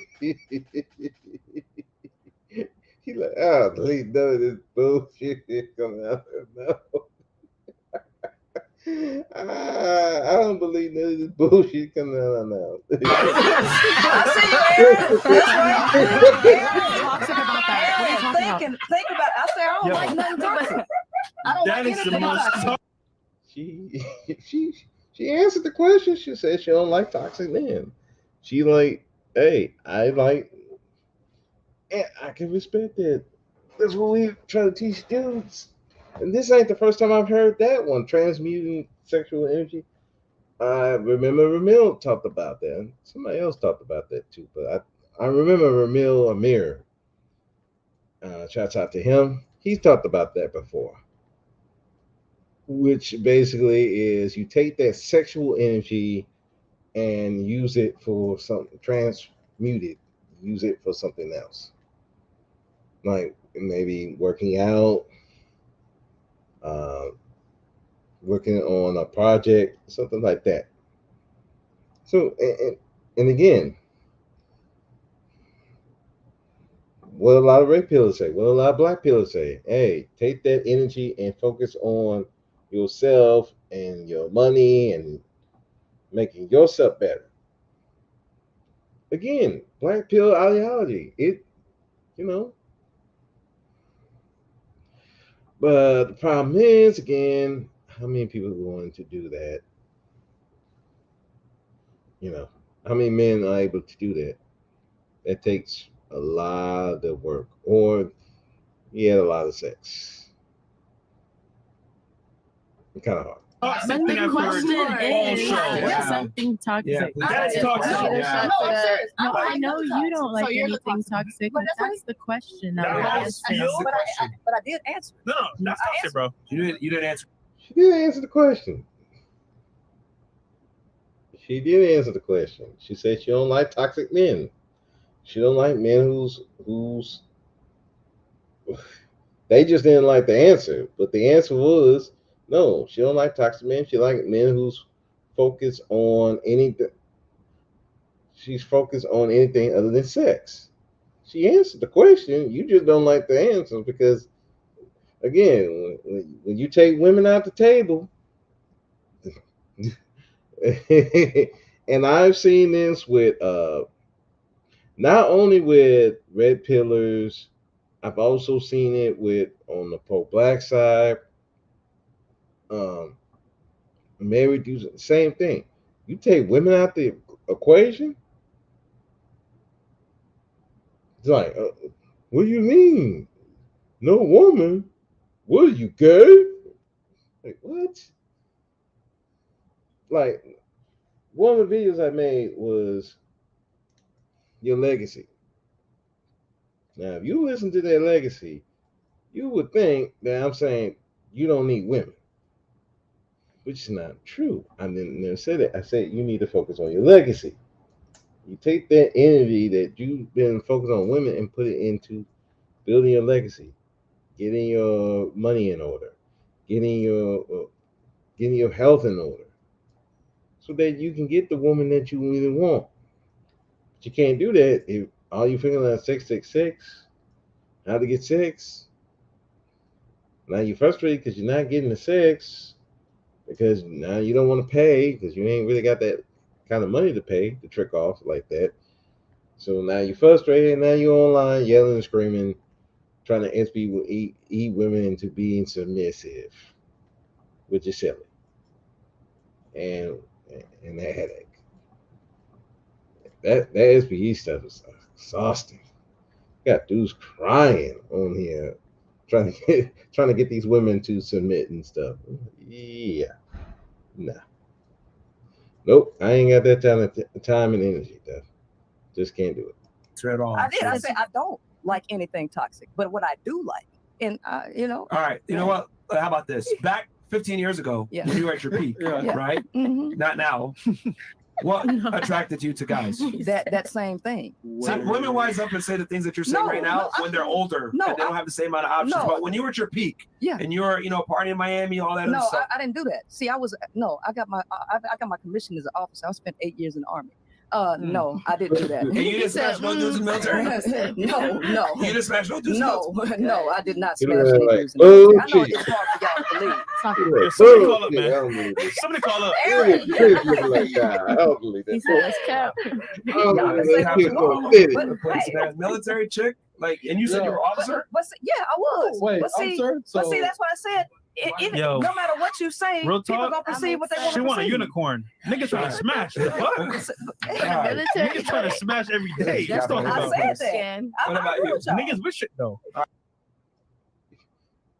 [SPEAKER 1] He like, I don't believe none of this bullshit coming out of her mouth. I don't believe none of this bullshit coming out of her mouth.
[SPEAKER 2] Think about it. I say I don't like nothing toxic. I don't like anything toxic.
[SPEAKER 1] She answered the question. She said she don't like toxic men. She like, hey, I like, and I can respect that. That's what we try to teach dudes. And this ain't the first time I've heard that one. Transmuting sexual energy. I remember Ramil talked about that. Somebody else talked about that too. But I remember Ramil Amir. Shouts out to him. He's talked about that before. Which basically is you take that sexual energy and use it for something, transmute it, use it for something else. Like maybe working out, working on a project, something like that. So, and again, what a lot of red pillars say, what a lot of black pillars say, hey, take that energy and focus on yourself and your money and making yourself better. Again, black pill ideology. But the problem is, again, how many people are going to do that? How many men are able to do that? That takes a lot of work, or a lot of sex. It's kind of hard.
[SPEAKER 8] But the question is something toxic.
[SPEAKER 6] That's toxic.
[SPEAKER 8] No, I know you don't like anything toxic, but that's the question.
[SPEAKER 10] But
[SPEAKER 2] I did answer.
[SPEAKER 10] No, that's toxic, bro.
[SPEAKER 6] You didn't answer.
[SPEAKER 1] She did answer the question. She did answer the question. She said she don't like toxic men. She don't like men who's they just didn't like the answer. But the answer was no, she don't like toxic men. She like men who's focused on anything. She's focused on anything other than sex. She answered the question. You just don't like the answer because, again, when you take women out the table, and I've seen this with not only with red pillars, I've also seen it with on the pro-black side. Married dudes, same thing. You take women out the equation, it's like, what do you mean? No woman? What are you, gay? Like, what? Like, one of the videos I made was your legacy. Now, if you listen to that legacy, you would think that I'm saying you don't need women, which is not true. I didn't never say that. I said you need to focus on your legacy. You take that energy that you've been focused on women and put it into building your legacy, getting your money in order, getting your health in order, so that you can get the woman that you really want. But you can't do that if all you figuring out 666, how to get sex. Now you're frustrated because you're not getting the sex, because now you don't want to pay because you ain't really got that kind of money to pay to trick off like that. So now you're frustrated, and now you're online yelling and screaming, trying to SBE women into being submissive, which is silly. And that headache. That SBE stuff is exhausting. Got dudes crying on here, trying to get these women to submit and stuff. Yeah, nah, nope. I ain't got that time and energy. Just can't do it.
[SPEAKER 6] It's right on.
[SPEAKER 2] I say I don't like anything toxic, but what I do like, and
[SPEAKER 6] All right, you know what? How about this? Back 15 years ago, when you were at your peak, right? Mm-hmm. Not now. What attracted you to guys?
[SPEAKER 2] That same thing.
[SPEAKER 6] See, women wise up and say the things that you're saying right now when they're older and they don't have the same amount of options. But when you were at your peak, and you were, partying in Miami, all that other stuff.
[SPEAKER 2] I didn't do that. See, I got my commission as an officer. I spent 8 years in the Army. No, I didn't do that.
[SPEAKER 6] And you didn't smash no dudes in the military?
[SPEAKER 2] No.
[SPEAKER 6] You didn't smash no dudes in the military?
[SPEAKER 2] No, I did not smash any dudes in the military. I know it's hard for y'all to believe.
[SPEAKER 10] Somebody call up, man. Somebody call up.
[SPEAKER 1] I don't believe that.
[SPEAKER 8] He said it's cap.
[SPEAKER 6] Military chick? Like, and you said you were officer?
[SPEAKER 2] But I was.
[SPEAKER 7] Wait,
[SPEAKER 2] but see,
[SPEAKER 7] officer?
[SPEAKER 2] that's what I said.
[SPEAKER 10] Yo,
[SPEAKER 2] no matter what you say,
[SPEAKER 10] real
[SPEAKER 2] people
[SPEAKER 10] talk,
[SPEAKER 2] gonna perceive what they want
[SPEAKER 10] she
[SPEAKER 2] to
[SPEAKER 10] want a
[SPEAKER 2] perceive.
[SPEAKER 10] unicorn. Niggas trying to smash. The fuck? Niggas trying to smash every day. Let's talk
[SPEAKER 2] I
[SPEAKER 10] about
[SPEAKER 2] said
[SPEAKER 10] this.
[SPEAKER 2] that.
[SPEAKER 6] What about you?
[SPEAKER 10] Niggas with shit though.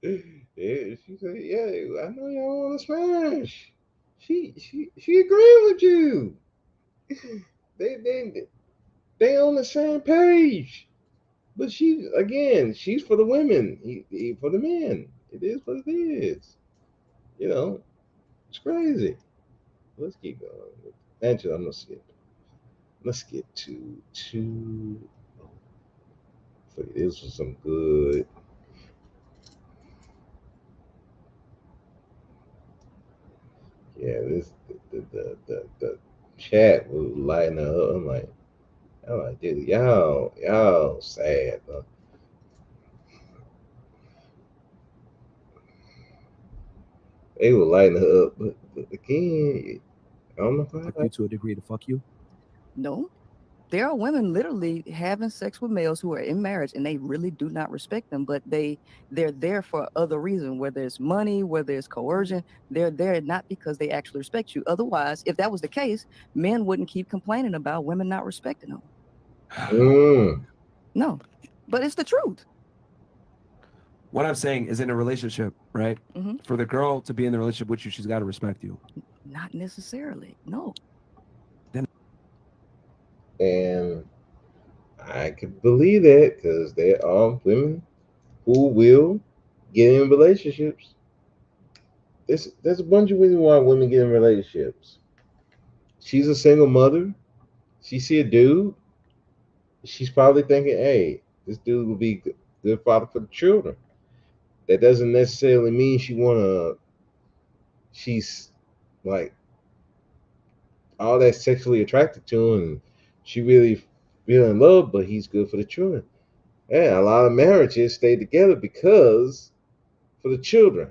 [SPEAKER 1] Yeah, she said, yeah, I know y'all want to smash. She agreed with you. They on the same page. But she's for the women. He for the men. It is what it is. You know, it's crazy. Let's keep going. Angela, I'm gonna skip. Let's get to two. This was some good. Yeah, this the chat was lighting up. I'm like, dude, y'all sad. They were lighting her up, but again, I don't know if
[SPEAKER 11] Fuck you to a degree to fuck you.
[SPEAKER 2] No. There are women literally having sex with males who are in marriage and they really do not respect them, but they're there for other reasons, whether it's money, whether it's coercion. They're there not because they actually respect you. Otherwise, if that was the case, men wouldn't keep complaining about women not respecting them. No, but it's the truth.
[SPEAKER 6] What I'm saying is, in a relationship, right?
[SPEAKER 2] Mm-hmm.
[SPEAKER 6] For the girl to be in the relationship with you, she's got to respect you.
[SPEAKER 2] Not necessarily. No.
[SPEAKER 1] And I can believe that because there are women who will get in relationships. There's a bunch of reasons why women get in relationships. She's a single mother. She see a dude. She's probably thinking, "Hey, this dude will be good father for the children." That doesn't necessarily mean she's like all that sexually attracted to him, and she really feel in love, but he's good for the children. Yeah, a lot of marriages stay together because for the children.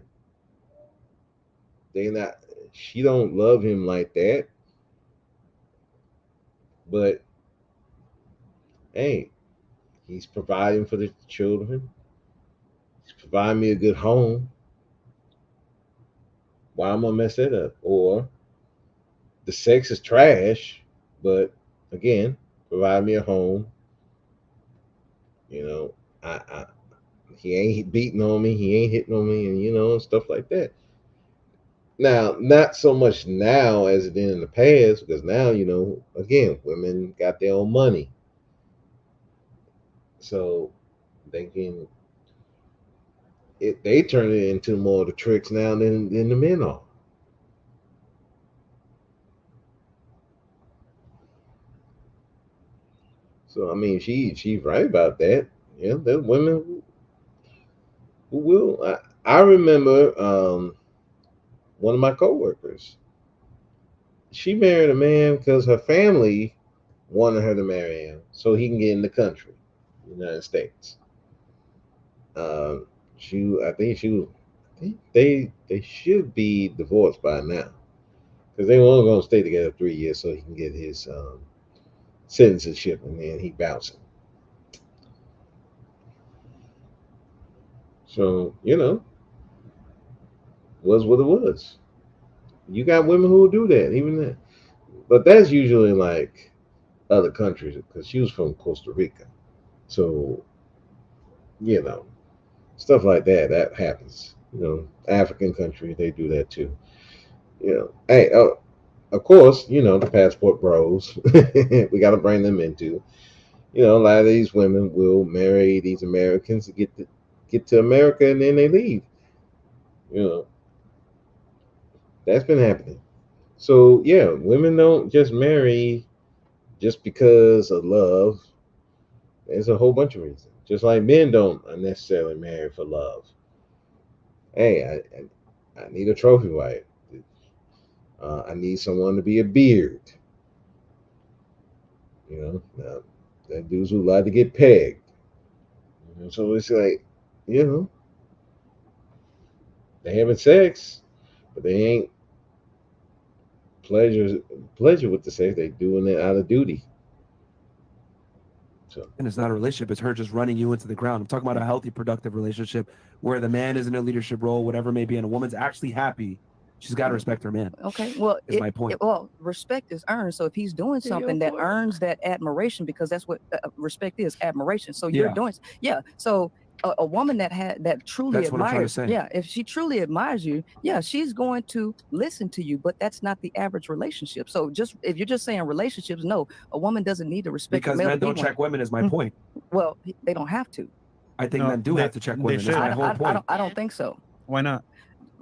[SPEAKER 1] She don't love him like that. But hey, he's providing for the children. He's providing me a good home. Why am I gonna mess that up? Or the sex is trash, but again, provide me a home. You know, I he ain't beating on me, he ain't hitting on me, and stuff like that. Now, not so much now as it did in the past, because now, again, women got their own money. So they turn it into more of the tricks now than the men are. So I mean, she's right about that. Yeah, there's women who will. I remember one of my coworkers. She married a man because her family wanted her to marry him so he can get in the country, United States. I think she was. I think they should be divorced by now because they were only going to stay together 3 years so he can get his citizenship, and then he bounced. So was what it was. You got women who will do that, even that, but that's usually like other countries because she was from Costa Rica, so stuff like that happens. African countries they do that too. Hey, of course, the passport bros. We got to bring them into. A lot of these women will marry these Americans to get to America, and then they leave. That's been happening. So yeah, women don't just marry just because of love. There's a whole bunch of reasons. Just like men don't necessarily marry for love. Hey, I need a trophy wife. I need someone to be a beard. Now, that dudes who like to get pegged. So it's like, you know, they having sex, but they ain't pleasure with the sex. They doing it out of duty. So,
[SPEAKER 6] and it's not a relationship. It's her just running you into the ground. I'm talking about a healthy, productive relationship where the man is in a leadership role, whatever it may be, and a woman's actually happy. She's got to respect her man.
[SPEAKER 2] Okay, well,
[SPEAKER 6] is my point.
[SPEAKER 2] Well, respect is earned. So if he's doing something that earns that admiration, because that's what respect is, admiration. So you're doing, So a woman that truly admires, if she truly admires you, she's going to listen to you. But that's not the average relationship. So just if you're just saying relationships, no, a woman doesn't need to respect
[SPEAKER 6] because men don't check women. Is my point.
[SPEAKER 2] Well, they don't have to.
[SPEAKER 6] I think men do have to check women. That's my whole point.
[SPEAKER 2] I don't think so.
[SPEAKER 10] Why not?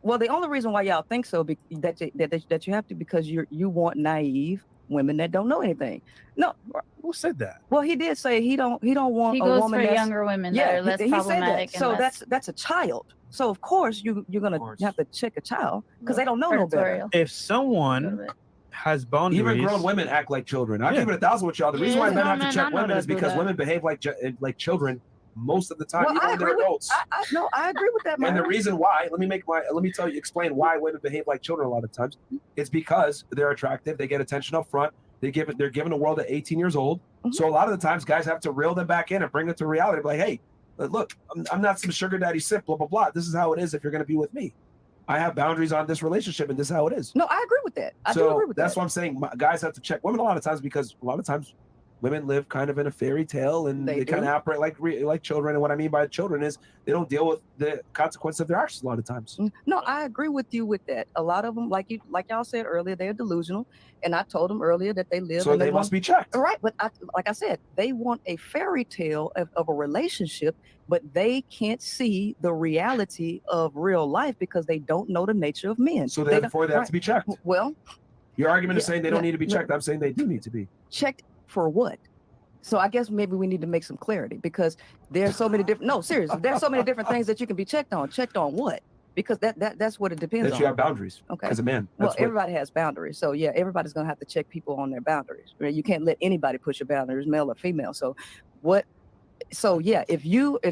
[SPEAKER 2] Well, the only reason why y'all think so that you have to, because you want naive women that don't know anything. No,
[SPEAKER 10] who said that?
[SPEAKER 2] Well, he did say he don't want
[SPEAKER 9] he
[SPEAKER 2] a
[SPEAKER 9] goes
[SPEAKER 2] woman
[SPEAKER 9] for
[SPEAKER 2] that's
[SPEAKER 9] younger women that are less problematic.
[SPEAKER 2] So that's a child. So of course you're gonna have to check a child because they don't know no better.
[SPEAKER 10] If someone has boundaries,
[SPEAKER 6] even grown women act like children. I'll give it 1,000 with y'all. The reason why men have to check women is because women behave like children most of the time, even when they're adults.
[SPEAKER 2] No, I agree with that.
[SPEAKER 6] And the reason why, let me explain why women behave like children a lot of times. It's because they're attractive, they get attention up front, they're given the world at 18 years old. So a lot of the times guys have to reel them back in and bring it to reality. Like, hey, look, I'm not some sugar daddy simp, blah, blah, blah. This is how it is if you're going to be with me. I have boundaries on this relationship, and this is how it is.
[SPEAKER 2] No, I agree with that. I do agree with that.
[SPEAKER 6] That's why I'm saying guys have to check women a lot of times, because a lot of times women live kind of in a fairy tale, and they kind of operate like children. And what I mean by children is they don't deal with the consequence of their actions a lot of times.
[SPEAKER 2] No, I agree with you with that. A lot of them, like y'all said earlier, they're delusional. And I told them earlier that they live.
[SPEAKER 6] So they must be checked.
[SPEAKER 2] All right, but like I said, they want a fairy tale of a relationship, but they can't see the reality of real life because they don't know the nature of men.
[SPEAKER 6] So therefore, they have to be checked.
[SPEAKER 2] Well,
[SPEAKER 6] your argument is saying they don't need to be checked. I'm saying they do need to be
[SPEAKER 2] checked. For what? So I guess maybe we need to make some clarity, because there's so many different. No, seriously, there's so many different things that you can be checked on. Checked on what? Because that's what it depends on.
[SPEAKER 6] That you have boundaries. Okay. As a man.
[SPEAKER 2] Well, everybody has boundaries. So yeah, everybody's gonna have to check people on their boundaries. Right? You can't let anybody push your boundaries, male or female. So what? So yeah, if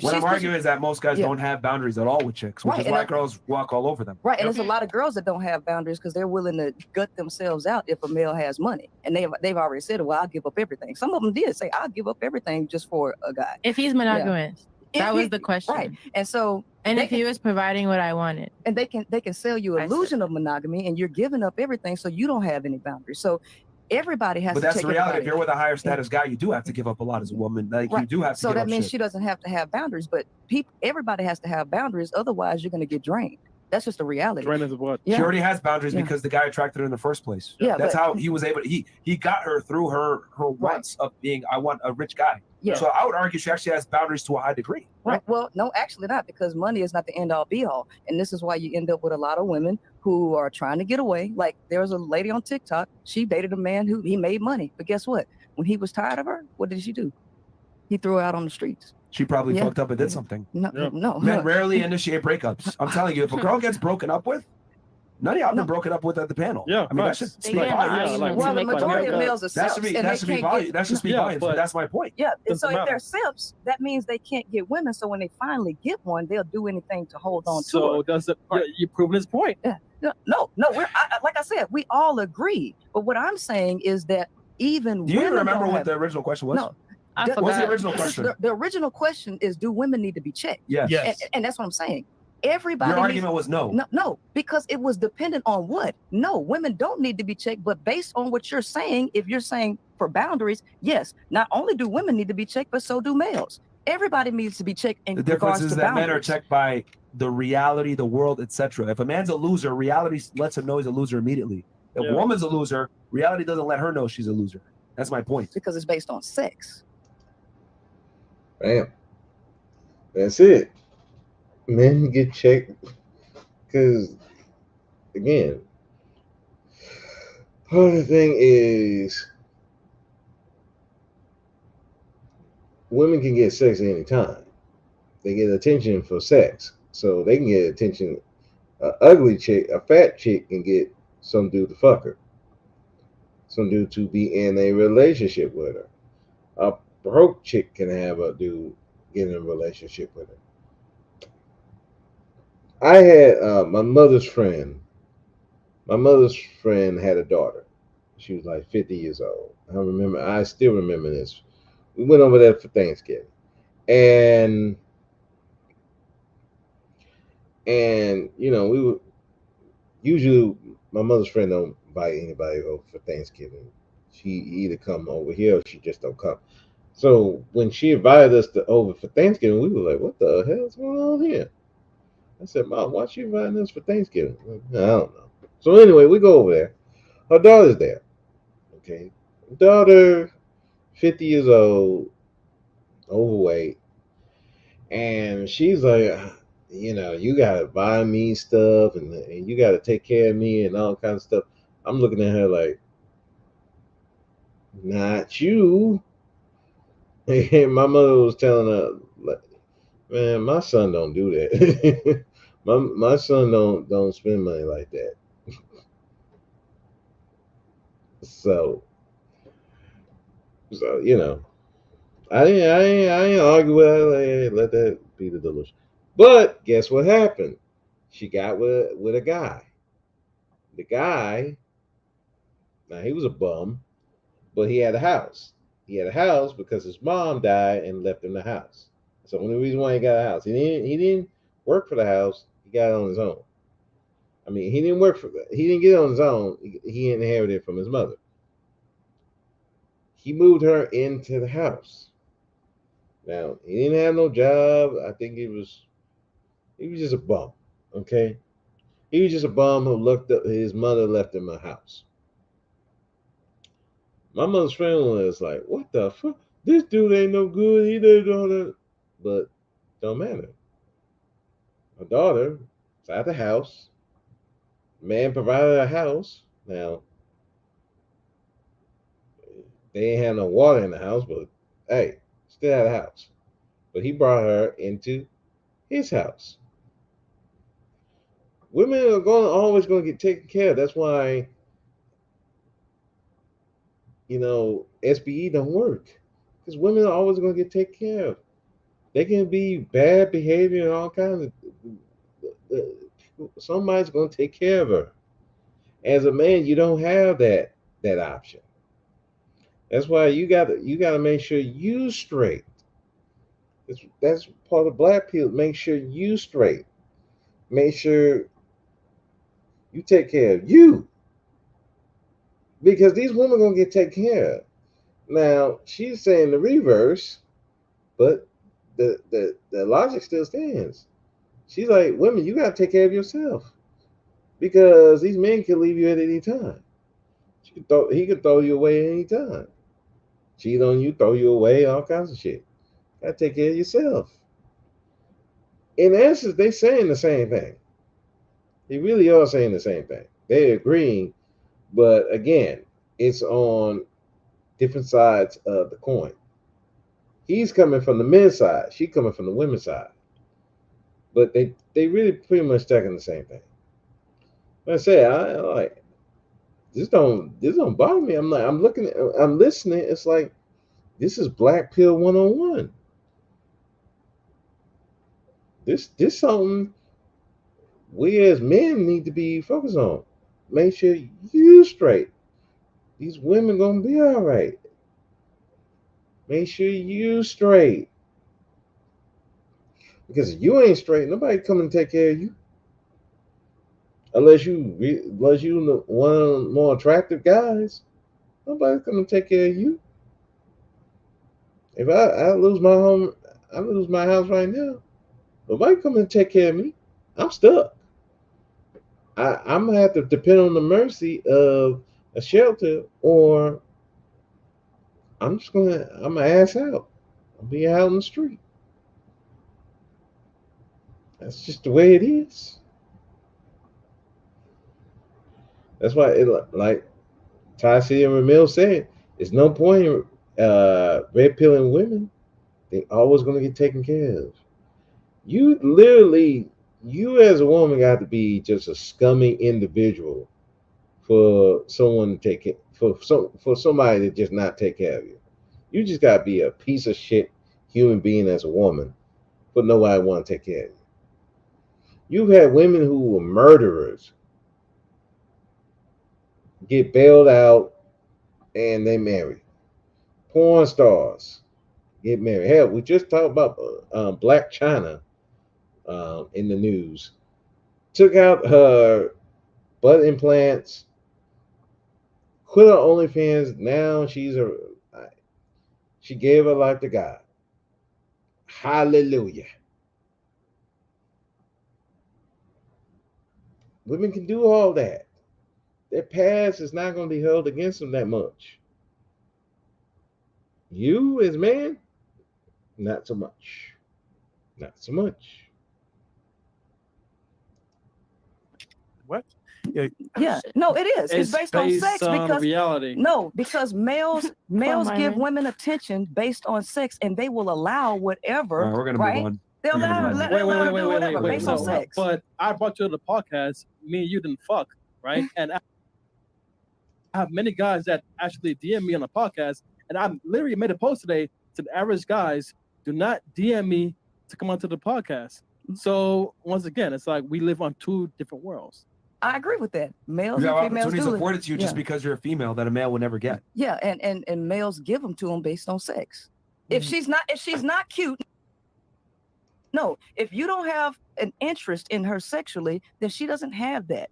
[SPEAKER 2] what
[SPEAKER 6] I'm arguing is that most guys don't have boundaries at all with chicks, which is why girls walk all over them.
[SPEAKER 2] Right, and there's a lot of girls that don't have boundaries because they're willing to gut themselves out if a male has money, and they've already said, well, I'll give up everything. Some of them did say, I'll give up everything just for a guy.
[SPEAKER 8] If he's monogamous, that was the question.
[SPEAKER 2] Right, and so
[SPEAKER 8] if he was providing what I wanted,
[SPEAKER 2] and they can sell you illusion of monogamy, and you're giving up everything, so you don't have any boundaries. So everybody has to.
[SPEAKER 6] But that's the reality. If you're with a higher status guy, you do have to give up a lot as a woman. Like you do have to.
[SPEAKER 2] So
[SPEAKER 6] that
[SPEAKER 2] means she doesn't have to have boundaries, but everybody has to have boundaries. Otherwise, you're going to get drained. That's just the reality.
[SPEAKER 7] Drained is what?
[SPEAKER 6] She already has boundaries because the guy attracted her in the first place.
[SPEAKER 2] Yeah,
[SPEAKER 6] that's how he was able to. He got her through her wants of being, I want a rich guy.
[SPEAKER 2] Yeah.
[SPEAKER 6] So I would argue she actually has boundaries to a high degree.
[SPEAKER 2] Right. Well, no, actually not, because money is not the end all be all. And this is why you end up with a lot of women who are trying to get away. Like there was a lady on TikTok. She dated a man who he made money. But guess what? When he was tired of her, what did she do? He threw her out on the streets.
[SPEAKER 6] She probably fucked up and did something.
[SPEAKER 2] No.
[SPEAKER 6] Men rarely initiate breakups. I'm telling you, if a girl gets broken up with, none of y'all been broken up with at the panel.
[SPEAKER 7] Yeah,
[SPEAKER 6] I mean, that should speak volumes.
[SPEAKER 2] Well, the majority of males are simps.
[SPEAKER 6] That should speak volumes, but that's my point.
[SPEAKER 2] Yeah, and so if they're simps, that means they can't get women. So when they finally get one, they'll do anything to hold on to her.
[SPEAKER 7] So does it? You're proving his point.
[SPEAKER 2] Yeah. No. Like I said, we all agree. But what I'm saying is that even
[SPEAKER 6] do you remember what the original question was?
[SPEAKER 2] No.
[SPEAKER 6] What's the original question?
[SPEAKER 2] The original question is, do women need to be checked?
[SPEAKER 6] Yes.
[SPEAKER 2] And that's what I'm saying. Everybody.
[SPEAKER 6] Your argument was no.
[SPEAKER 2] No, because it was dependent on what? No, women don't need to be checked, but based on what you're saying, if you're saying for boundaries, yes, not only do women need to be checked, but so do males. Everybody needs to be checked in regards to boundaries.
[SPEAKER 6] The difference is that men are checked by the reality, the world, etc. If a man's a loser, reality lets him know he's a loser immediately. If a woman's a loser, reality doesn't let her know she's a loser. That's my point.
[SPEAKER 2] Because it's based on sex.
[SPEAKER 1] Bam. That's it. Men get checked because, again, part of the thing is women can get sex at any time. They get attention for sex. So they can get attention. An ugly chick, a fat chick can get some dude to fuck her. Some dude to be in a relationship with her. A broke chick can have a dude get in a relationship with her. I had my mother's friend. My mother's friend had a daughter. She was like 50 years old. I still remember this. We went over there for Thanksgiving, and you know, we were usually my mother's friend don't invite anybody over for Thanksgiving. She either come over here or she just don't come. So when she invited us over for Thanksgiving, we were like, "What the hell is going on here?" I said, "Mom, why she inviting us for Thanksgiving?" I don't know. So anyway, we go over there. Her daughter's there. Okay, daughter, 50 years old, overweight, and she's like, you know, you gotta buy me stuff and you gotta take care of me and all kinds of stuff. I'm looking at her like, not you. And my mother was telling her, like, man, my son don't do that. my son don't spend money like that. So you know, I didn't argue with her. Like, hey, let that be the delusion. But guess what happened? She got with a guy. The guy, now he was a bum, but he had a house. He had a house because his mom died and left him the house. That's the only reason why he got a house. He didn't work for the house. He got it on his own. I mean, he didn't work for that. He didn't get it on his own. He inherited it from his mother. He moved her into the house. Now he didn't have no job. I think he was just a bum. Okay, he was just a bum who looked up. His mother left him a house. My mother's friend was like, "What the fuck? This dude ain't no good. He did all that." But don't matter. My daughter is at the house. Man provided a house. Now they ain't have no water in the house, but hey, still had a house. But he brought her into his house. Women are always going to get taken care of. That's why, you know, SBE don't work, because women are always going to get taken care of. They can be bad behavior and all kinds of. Somebody's going to take care of her. As a man, you don't have that option. That's why you got to make sure you straight. That's part of black people. Make sure you straight. Make sure you take care of you, because these women are gonna get taken care of. Now she's saying the reverse, but the logic still stands. She's like, women, you gotta take care of yourself, because these men can leave you at any time. He could throw you away at any time. Cheat on you, throw you away, all kinds of shit. Gotta take care of yourself. In essence, they saying the same thing. They really are saying the same thing. They're agreeing, but again, it's on different sides of the coin. He's coming from the men's side. She coming from the women's side. But they really pretty much talking the same thing. Like I say, I like this don't bother me. I'm like, I'm listening. It's like, this is black pill 101. This something we as men need to be focused on. Make sure you straight. These women gonna be all right. Make sure you straight. Because if you ain't straight, nobody come and take care of you. Unless you one of the more attractive guys, nobody's gonna take care of you. If I lose my home, I lose my house right now. Nobody come and take care of me. I'm stuck. I'm gonna have to depend on the mercy of a shelter, or I'm gonna ass out. I'll be out in the street. That's just the way it is. That's why like Ty and Ramil said, there's no point in red pilling women. They always gonna get taken care of. You literally, you as a woman got to be just a scummy individual for someone to take it for somebody to just not take care of you. You just got to be a piece of shit human being as a woman, but nobody want to take care of you. You've had women who were murderers get bailed out and they marry. Porn stars get married. Hell, we just talked about Black China in the news. Took out her butt implants, quit her OnlyFans. Now she gave her life to God. Hallelujah. Women can do all that. Their past is not going to be held against them that much. You as man, not so much. Not so much.
[SPEAKER 10] What?
[SPEAKER 2] Yeah, no, it is. It's based on sex because
[SPEAKER 7] reality.
[SPEAKER 2] No, because males give women attention based on sex, and they will allow whatever.
[SPEAKER 6] All right, we're gonna
[SPEAKER 2] right?
[SPEAKER 6] move on.
[SPEAKER 2] They'll allow her to do whatever based on sex.
[SPEAKER 7] But I brought you to the podcast. Me and you didn't fuck, right? And I have many guys that actually DM me on the podcast, and I literally made a post today to the average guys: do not DM me to come onto the podcast. So once again, it's like we live on two different worlds.
[SPEAKER 2] I agree with that. Males
[SPEAKER 6] You have
[SPEAKER 2] and females
[SPEAKER 6] opportunities
[SPEAKER 2] do
[SPEAKER 6] afforded to you just because you're a female that a male would never get.
[SPEAKER 2] Yeah, and males give them to them based on sex. If she's not cute, no. If you don't have an interest in her sexually, then she doesn't have that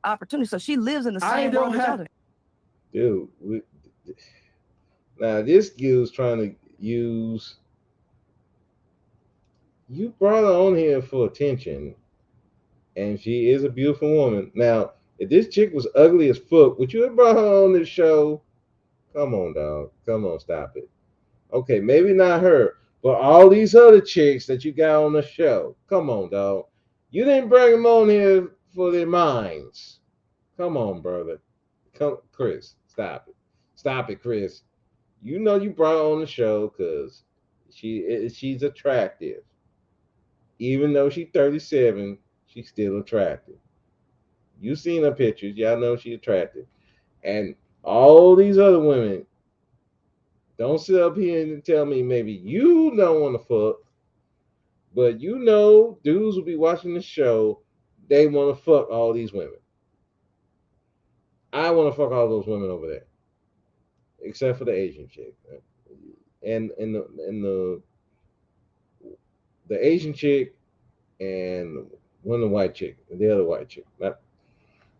[SPEAKER 2] opportunity. So she lives in the same world as others.
[SPEAKER 1] Dude, now this dude's trying to use. You brought her on here for attention, and she is a beautiful woman. Now, if this chick was ugly as fuck, would you have brought her on this show? Come on, dog. Come on, stop it. Okay, maybe not her, but all these other chicks that you got on the show. Come on, dog. You didn't bring them on here for their minds. Come on, brother. Come, Chris. Stop it. Stop it, Chris. You know you brought her on the show because she's attractive. Even though she's 37, she's still attractive. You seen her pictures. Y'all know she's attractive. And all these other women, don't sit up here and tell me maybe you don't want to fuck, but you know dudes will be watching the show. They want to fuck all these women. I want to fuck all those women over there, except for the Asian chick, and the Asian chick and one of the white chick, the other white chick.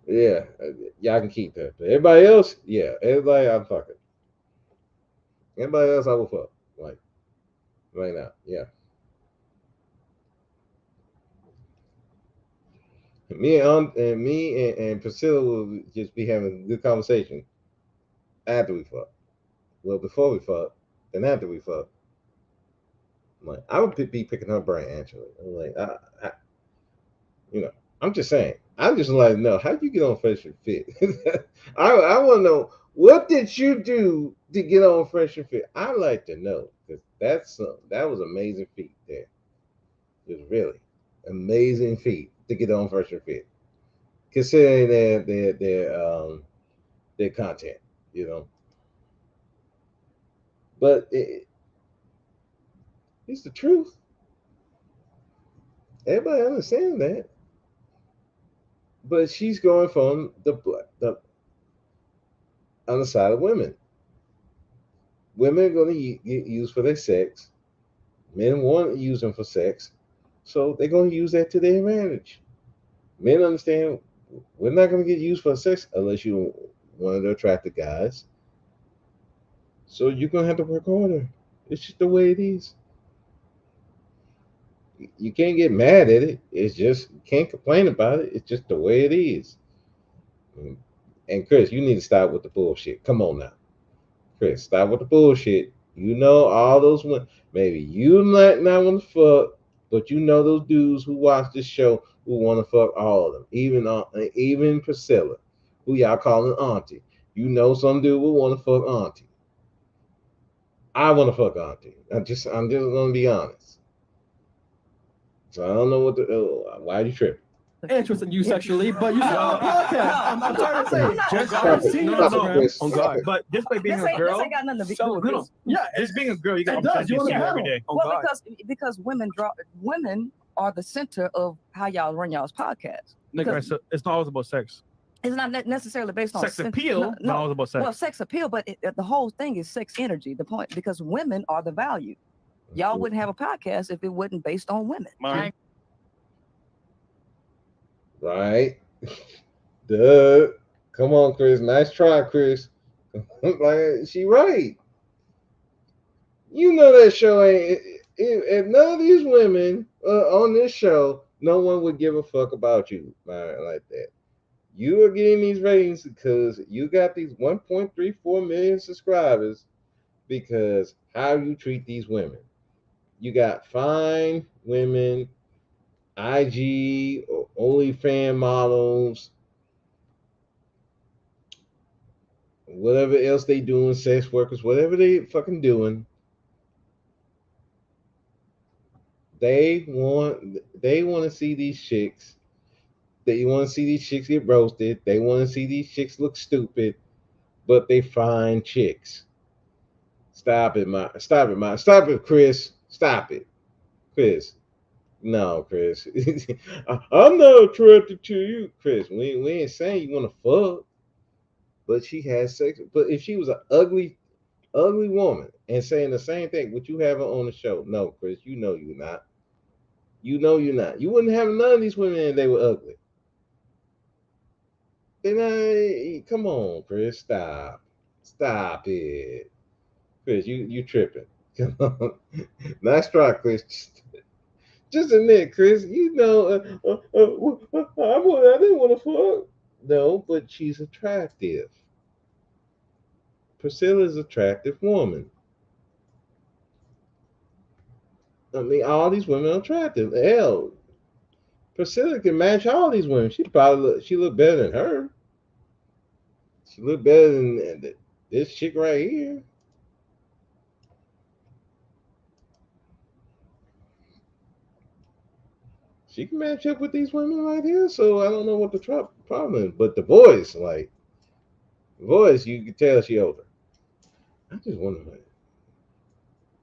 [SPEAKER 1] Yeah, y'all can keep that. But everybody else, yeah, everybody I'm fucking. Everybody else I will fuck, like right now, yeah. Me and Priscilla will just be having a good conversation after we fuck. Well, before we fuck, and after we fuck. Like, I would be picking her brain actually. I'm like, I'm just saying. I'm just like, no, how did you get on Fresh and Fit? I want to know, what did you do to get on Fresh and Fit? I'd like to know, because that was amazing feat there. It was really amazing feat to get on Fresh and Fit, considering their content, But it's the truth. Everybody understands that. But she's going from the other side of women. Women are going to get used for their sex. Men want to use them for sex. So they're going to use that to their advantage. Men understand we're not going to get used for sex unless you're one of the attractive guys. So you're going to have to work harder. It's just the way it is. You can't get mad at it. It's just, you can't complain about it. It's just the way it is. And Chris, you need to stop with the bullshit. Come on now. Chris, stop with the bullshit. You know all those women. Maybe you might not want to fuck, but you know those dudes who watch this show who want to fuck all of them. Even Priscilla, who y'all calling auntie. You know some dude will want to fuck auntie. I want to fuck auntie. I'm just going to be honest. So I don't know why are you tripping?
[SPEAKER 7] Interest in you sexually, but you said on the podcast. I'm trying to say,
[SPEAKER 10] but just by being a girl,
[SPEAKER 2] this ain't got nothing to do with
[SPEAKER 7] yeah,
[SPEAKER 10] just being a girl, you got
[SPEAKER 7] you want to
[SPEAKER 10] every day.
[SPEAKER 2] Well, because women are the center of how y'all run y'all's podcast.
[SPEAKER 10] So it's not always about sex.
[SPEAKER 2] It's not necessarily based on
[SPEAKER 10] sex appeal. No, all about sex.
[SPEAKER 2] Well, sex appeal, but the whole thing is sex energy. The point, because women are the value. Y'all wouldn't have a podcast if it wasn't based on women.
[SPEAKER 1] Right? Duh. Come on, Chris. Nice try, Chris. Like, she right. You know that show ain't. If none of these women on this show, no one would give a fuck about you like that. You are getting these ratings because you got these 1.34 million subscribers because how you treat these women. You got fine women, IG, or OnlyFans models, whatever else they doing, sex workers, whatever they fucking doing. They want to see these chicks. They want to see these chicks get roasted. They want to see these chicks look stupid, but they find chicks. Stop it, Chris. Stop it, Chris. No, Chris. I'm not attracted to you, Chris. We ain't saying you want to fuck, but she has sex. But if she was an ugly woman and saying the same thing, would you have her on the show? No, Chris. You know you're not. You know you're not. You wouldn't have none of these women if they were ugly. Then come on, Chris. Stop it, Chris. You tripping? Come on. Nice try, Chris. Just admit, Chris. You know, I didn't want to fuck. No, but she's attractive. Priscilla's an attractive woman. I mean, all these women are attractive. Hell, Priscilla can match all these women. She look better than her. She look better than this chick right here. She can match up with these women right here. So I don't know what the problem is. But the voice, you can tell she older. I just wonder,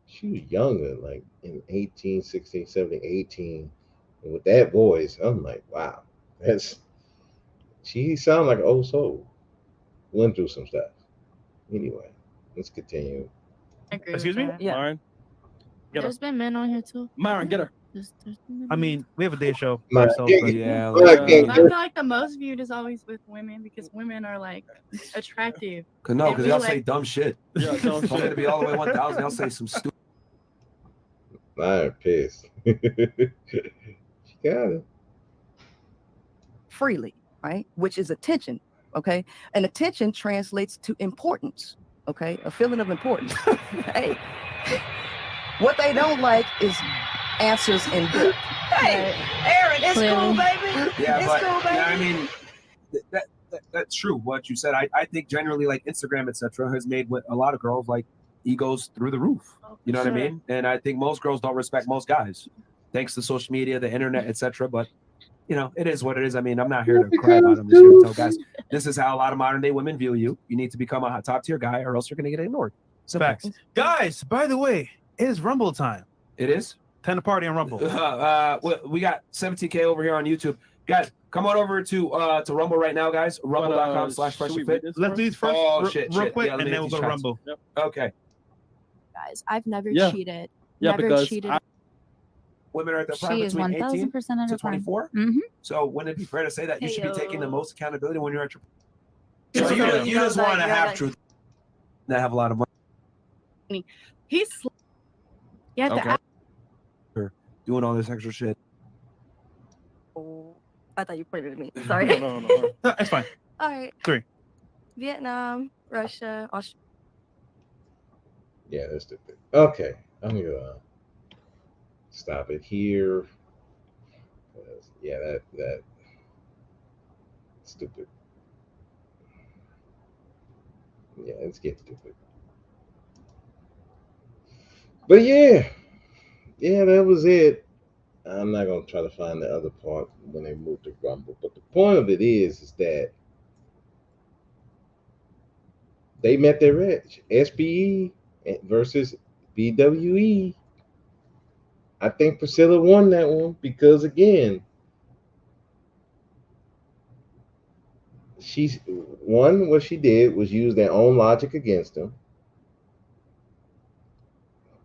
[SPEAKER 1] she was younger, like in 18, 16, 17, 18. And with that voice, I'm like, wow. She sounds like an old soul. Went through some stuff. Anyway, let's continue.
[SPEAKER 10] Excuse me?
[SPEAKER 8] Yeah.
[SPEAKER 10] Myron,
[SPEAKER 8] There's been men on here too.
[SPEAKER 10] Myron, get her. I mean, we have a day show.
[SPEAKER 1] I
[SPEAKER 5] feel like the most viewed is always with women because women are like attractive.
[SPEAKER 6] Because y'all say dumb shit. Yeah, dumb shit. To be all the way 1,000, y'all say some stupid.
[SPEAKER 1] I'm pissed. She got it.
[SPEAKER 2] Freely, right? Which is attention, okay? And attention translates to importance, okay? A feeling of importance. Hey, what they don't like is answers in good. Hey, Aaron, it's cool, baby.
[SPEAKER 6] Yeah,
[SPEAKER 2] it's cool, baby.
[SPEAKER 6] Yeah, I mean, that's true. What you said, I think generally, like Instagram, etc., has made a lot of girls like egos through the roof. You know what I mean? And I think most girls don't respect most guys, thanks to social media, the internet, etc. But you know, it is what it is. I mean, I'm not here to cry about it. I'm just here to tell guys, this is how a lot of modern day women view you. You need to become a top tier guy, or else you're gonna get ignored.
[SPEAKER 10] Facts. Guys, by the way, it is Rumble time.
[SPEAKER 6] It is.
[SPEAKER 10] Time to party on Rumble.
[SPEAKER 6] We got 17K over here on YouTube. Guys, come on over to Rumble right now, guys. Rumble.com/freshfit.
[SPEAKER 10] Let's do these first real quick,
[SPEAKER 6] yeah,
[SPEAKER 10] and then we'll go to Rumble.
[SPEAKER 6] Yep. Okay.
[SPEAKER 12] Guys, I've never cheated.
[SPEAKER 7] Yeah,
[SPEAKER 12] never
[SPEAKER 7] because
[SPEAKER 12] cheated.
[SPEAKER 6] Women are at the prime
[SPEAKER 12] She is
[SPEAKER 6] between 18
[SPEAKER 12] 1000%
[SPEAKER 6] to 24. So wouldn't it be fair to say that you should be taking the most accountability when you're at your... So you just want to have truth. That have a lot of money.
[SPEAKER 5] He's...
[SPEAKER 12] You have to
[SPEAKER 6] doing all this extra shit.
[SPEAKER 12] Oh, I thought you pointed at me. Sorry.
[SPEAKER 10] No, that's fine.
[SPEAKER 12] All right.
[SPEAKER 10] 3.
[SPEAKER 12] Vietnam, Russia, Australia.
[SPEAKER 1] Yeah, that's stupid. Okay, I'm gonna stop it here. Yeah, that stupid. Yeah, it's getting stupid. But yeah, that was it. I'm not gonna try to find the other part when they move to Rumble. But the point of it is that they met their edge. SBE versus BWE. I think Priscilla won that one because, again, she's one. What she did was use their own logic against them.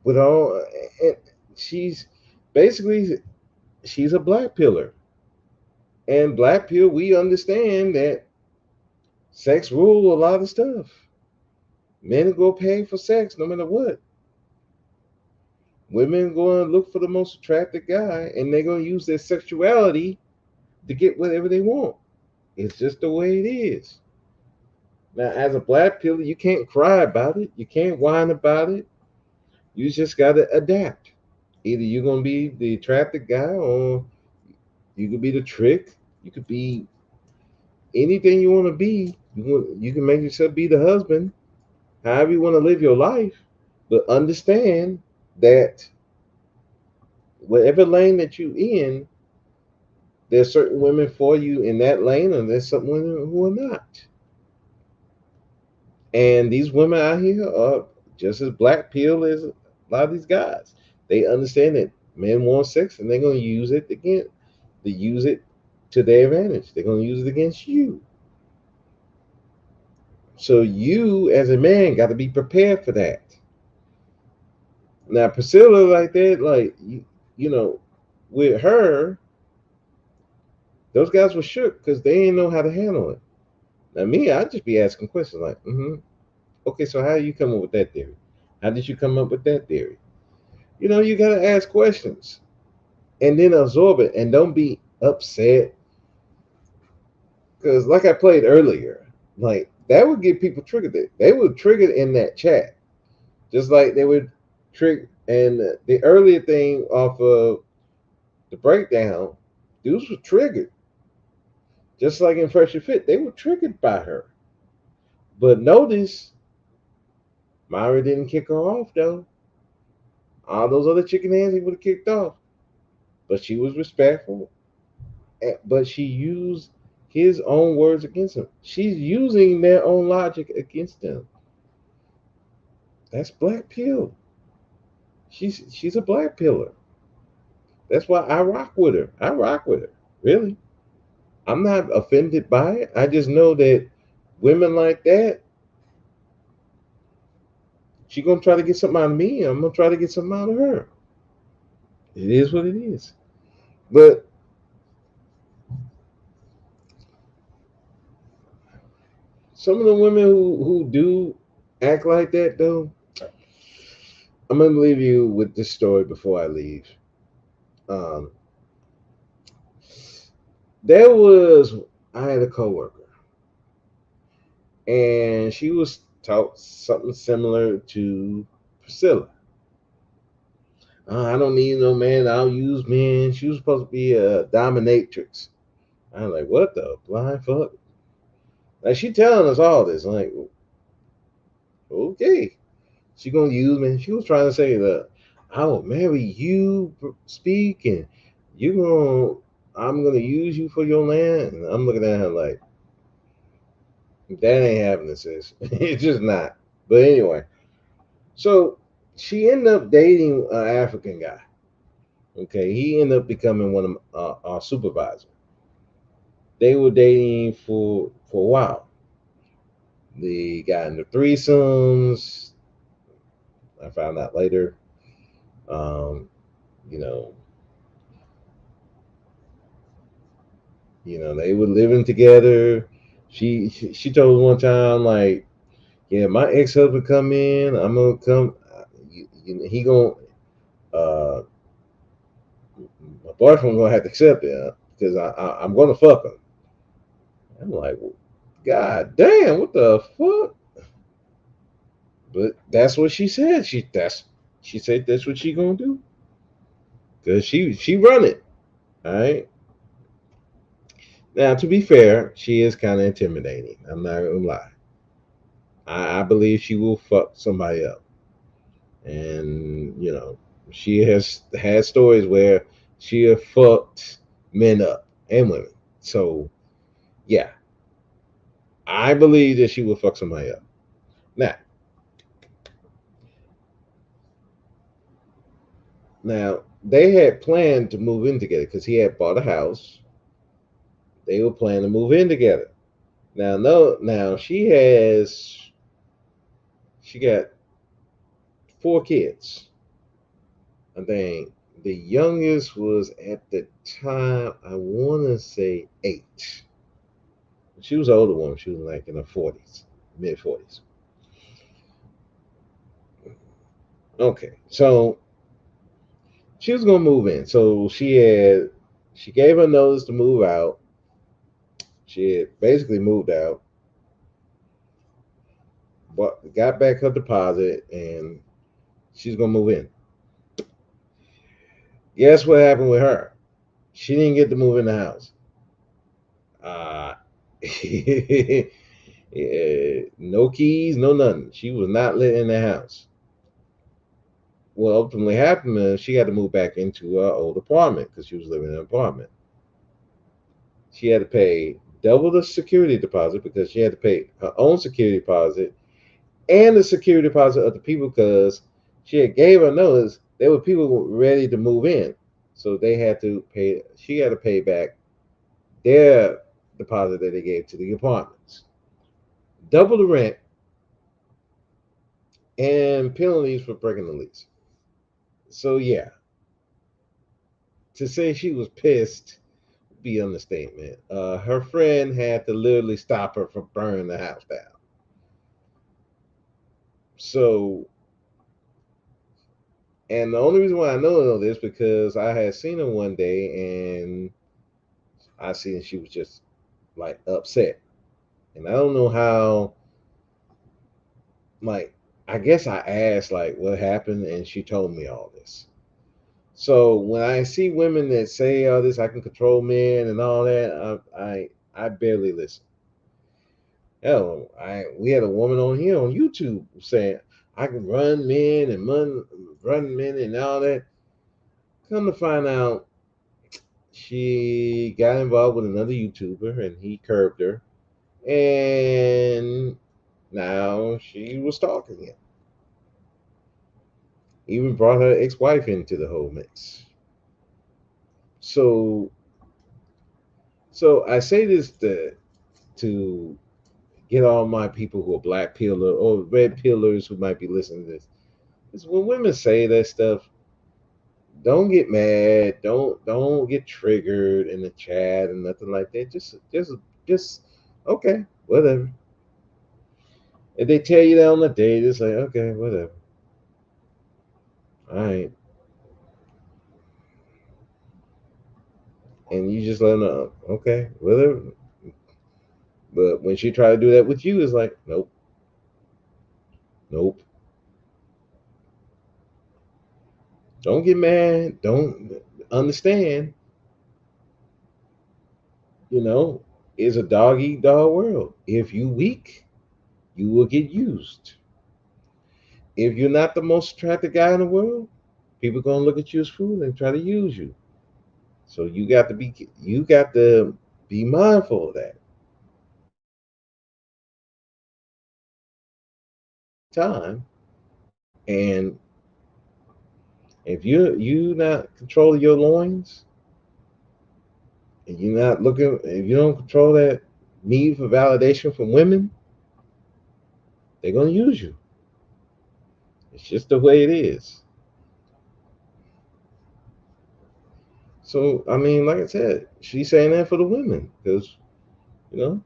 [SPEAKER 1] With all, and she's basically she's a black pillar. And black pill, we understand that sex rule a lot of stuff. Men go pay for sex no matter what. Women going to look for the most attractive guy, and they're going to use their sexuality to get whatever they want. It's just the way it is. Now, as a black pill, you can't cry about it. You can't whine about it. You just got to adapt. Either you're going to be the attractive guy, or you could be the trick. You could be anything you want to be. You can make yourself be the husband, however you want to live your life. But understand that whatever lane that you in, there's certain women for you in that lane, and there's some women who are not. And these women out here are just as black pill as a lot of these guys. They understand that men want sex, and they're going to use it again. They use it to their advantage. They're going to use it against you. So you, as a man, got to be prepared for that. Now, Priscilla, like that, like you know, with her, those guys were shook because they didn't know how to handle it. Now, me, I'd just be asking questions like, okay, so how you come up with that theory? How did you come up with that theory? You know, you got to ask questions and then absorb it, and don't be upset. Because like I played earlier, like that would get people triggered. They would trigger in that chat. Just like they would trigger. And the earlier thing off of the breakdown, dudes were triggered. Just like in Fresh and Fit, they were triggered by her. But notice, Myra didn't kick her off, though. All those other chicken hands he would have kicked off. But she was respectful. But she used his own words against him. She's using their own logic against them. That's black pill. She's a black pillar. That's why I rock with her. I rock with her. Really. I'm not offended by it. I just know that women like that, she's gonna try to get something out of me. I'm gonna try to get something out of her. It is what it is. But some of the women who do act like that, though, I'm gonna leave you with this story before I leave. I had a coworker, and she was taught something similar to Priscilla. I don't need no man. I'll use men. She was supposed to be a dominatrix. I'm like, what the blind fuck? Like, she telling us all this. I'm like, okay. She gonna use me. She was trying to say that I will marry you, speak, and I'm gonna use you for your land. And I'm looking at her like, that ain't happening, sis. It's just not. But anyway, so she ended up dating an African guy. Okay, he ended up becoming one of our supervisors. They were dating for a while. They got into threesomes. I found out later. You know, they were living together. She told me one time, like, yeah, my ex-husband come in, I'm gonna come. He gonna my boyfriend gonna have to accept it because I'm gonna fuck him. I'm like, God damn, what the fuck? But that's what she said. She said that's what she gonna do. Cause she run it. All right. Now, to be fair, she is kind of intimidating. I'm not gonna lie. I believe she will fuck somebody up, and she has had stories where she has fucked men up and women. So, yeah, I believe that she will fuck somebody up. Now they had planned to move in together because he had bought a house. They were planning to move in together. Now, no, now she got 4 kids. I think the youngest was at the time, I want to say 8. She was an older woman. She was like in her 40s, mid 40s. Okay, so she was gonna move in. So she gave her notice to move out. She had basically moved out, but got back her deposit, and she's gonna move in. Guess what happened with her? She didn't get to move in the house. Uh, yeah, no keys, no nothing. She was not living in the house. What ultimately happened is she had to move back into her old apartment because she was living in an apartment. She had to pay double the security deposit because she had to pay her own security deposit and the security deposit of the people because she had gave her notice. There were people ready to move in, so they had to pay. She had to pay back their deposit that they gave to the apartments, double the rent, and penalties for breaking the lease. So yeah, to say she was pissed would be an understatement. Her friend had to literally stop her from burning the house down. So, and the only reason why I know this because I had seen her one day and I seen she was just like upset, and I don't know how. Like, I guess I asked like what happened, and she told me all this. So when I see women that say all this, I can control men and all that, I barely listen. Hell, we had a woman on here on YouTube saying I can run men and all that. Come to find out, she got involved with another YouTuber and he curbed her, and now she was stalking him. Even brought her ex-wife into the whole mix. So, so I say this to get all my people who are black pillar or red pillars who might be listening to this. Is when women say that stuff, don't get mad, don't get triggered in the chat and nothing like that. Just okay, whatever. If they tell you that on the date, it's like okay, whatever. All right, and you just let them know, okay, whatever. But when she try to do that with you, it's like nope, nope. Don't get mad. Don't understand. You know, it's a dog eat dog world. If you weak, you will get used. If you're not the most attractive guy in the world, people gonna look at you as fool and try to use you. So you got to be mindful of that time. And if you not controlling your loins and you're not looking, if you don't control that need for validation from women, they're gonna use you. It's just the way it is. So I mean, like I said, she's saying that for the women because you know,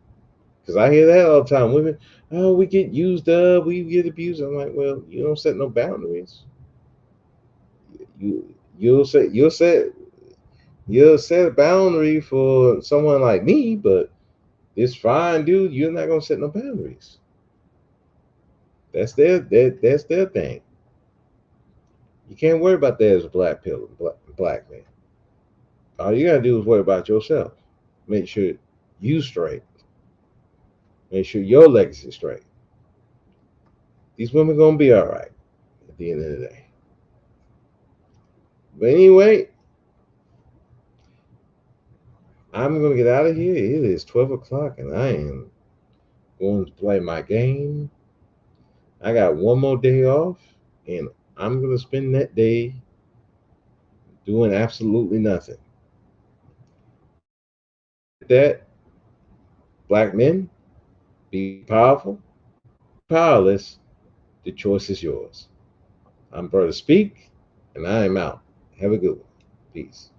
[SPEAKER 1] because I hear that all the time. Women, oh, we get used up, we get abused. I'm like, well, you don't set no boundaries. You'll set you'll set a boundary for someone like me, but this fine dude, you're not gonna set no boundaries. That's their thing. You can't worry about that as a black man. All you gotta do is worry about yourself. Make sure you straight. Make sure your legs is straight. These women gonna be all right at the end of the day. But anyway, I'm gonna get out of here. It is 12 o'clock, and I am going to play my game. I got one more day off, and I'm gonna spend that day doing absolutely nothing. That black men, Be powerful, powerless. The choice is yours. I'm Brother Speak, and I am out. Have a good one. Peace.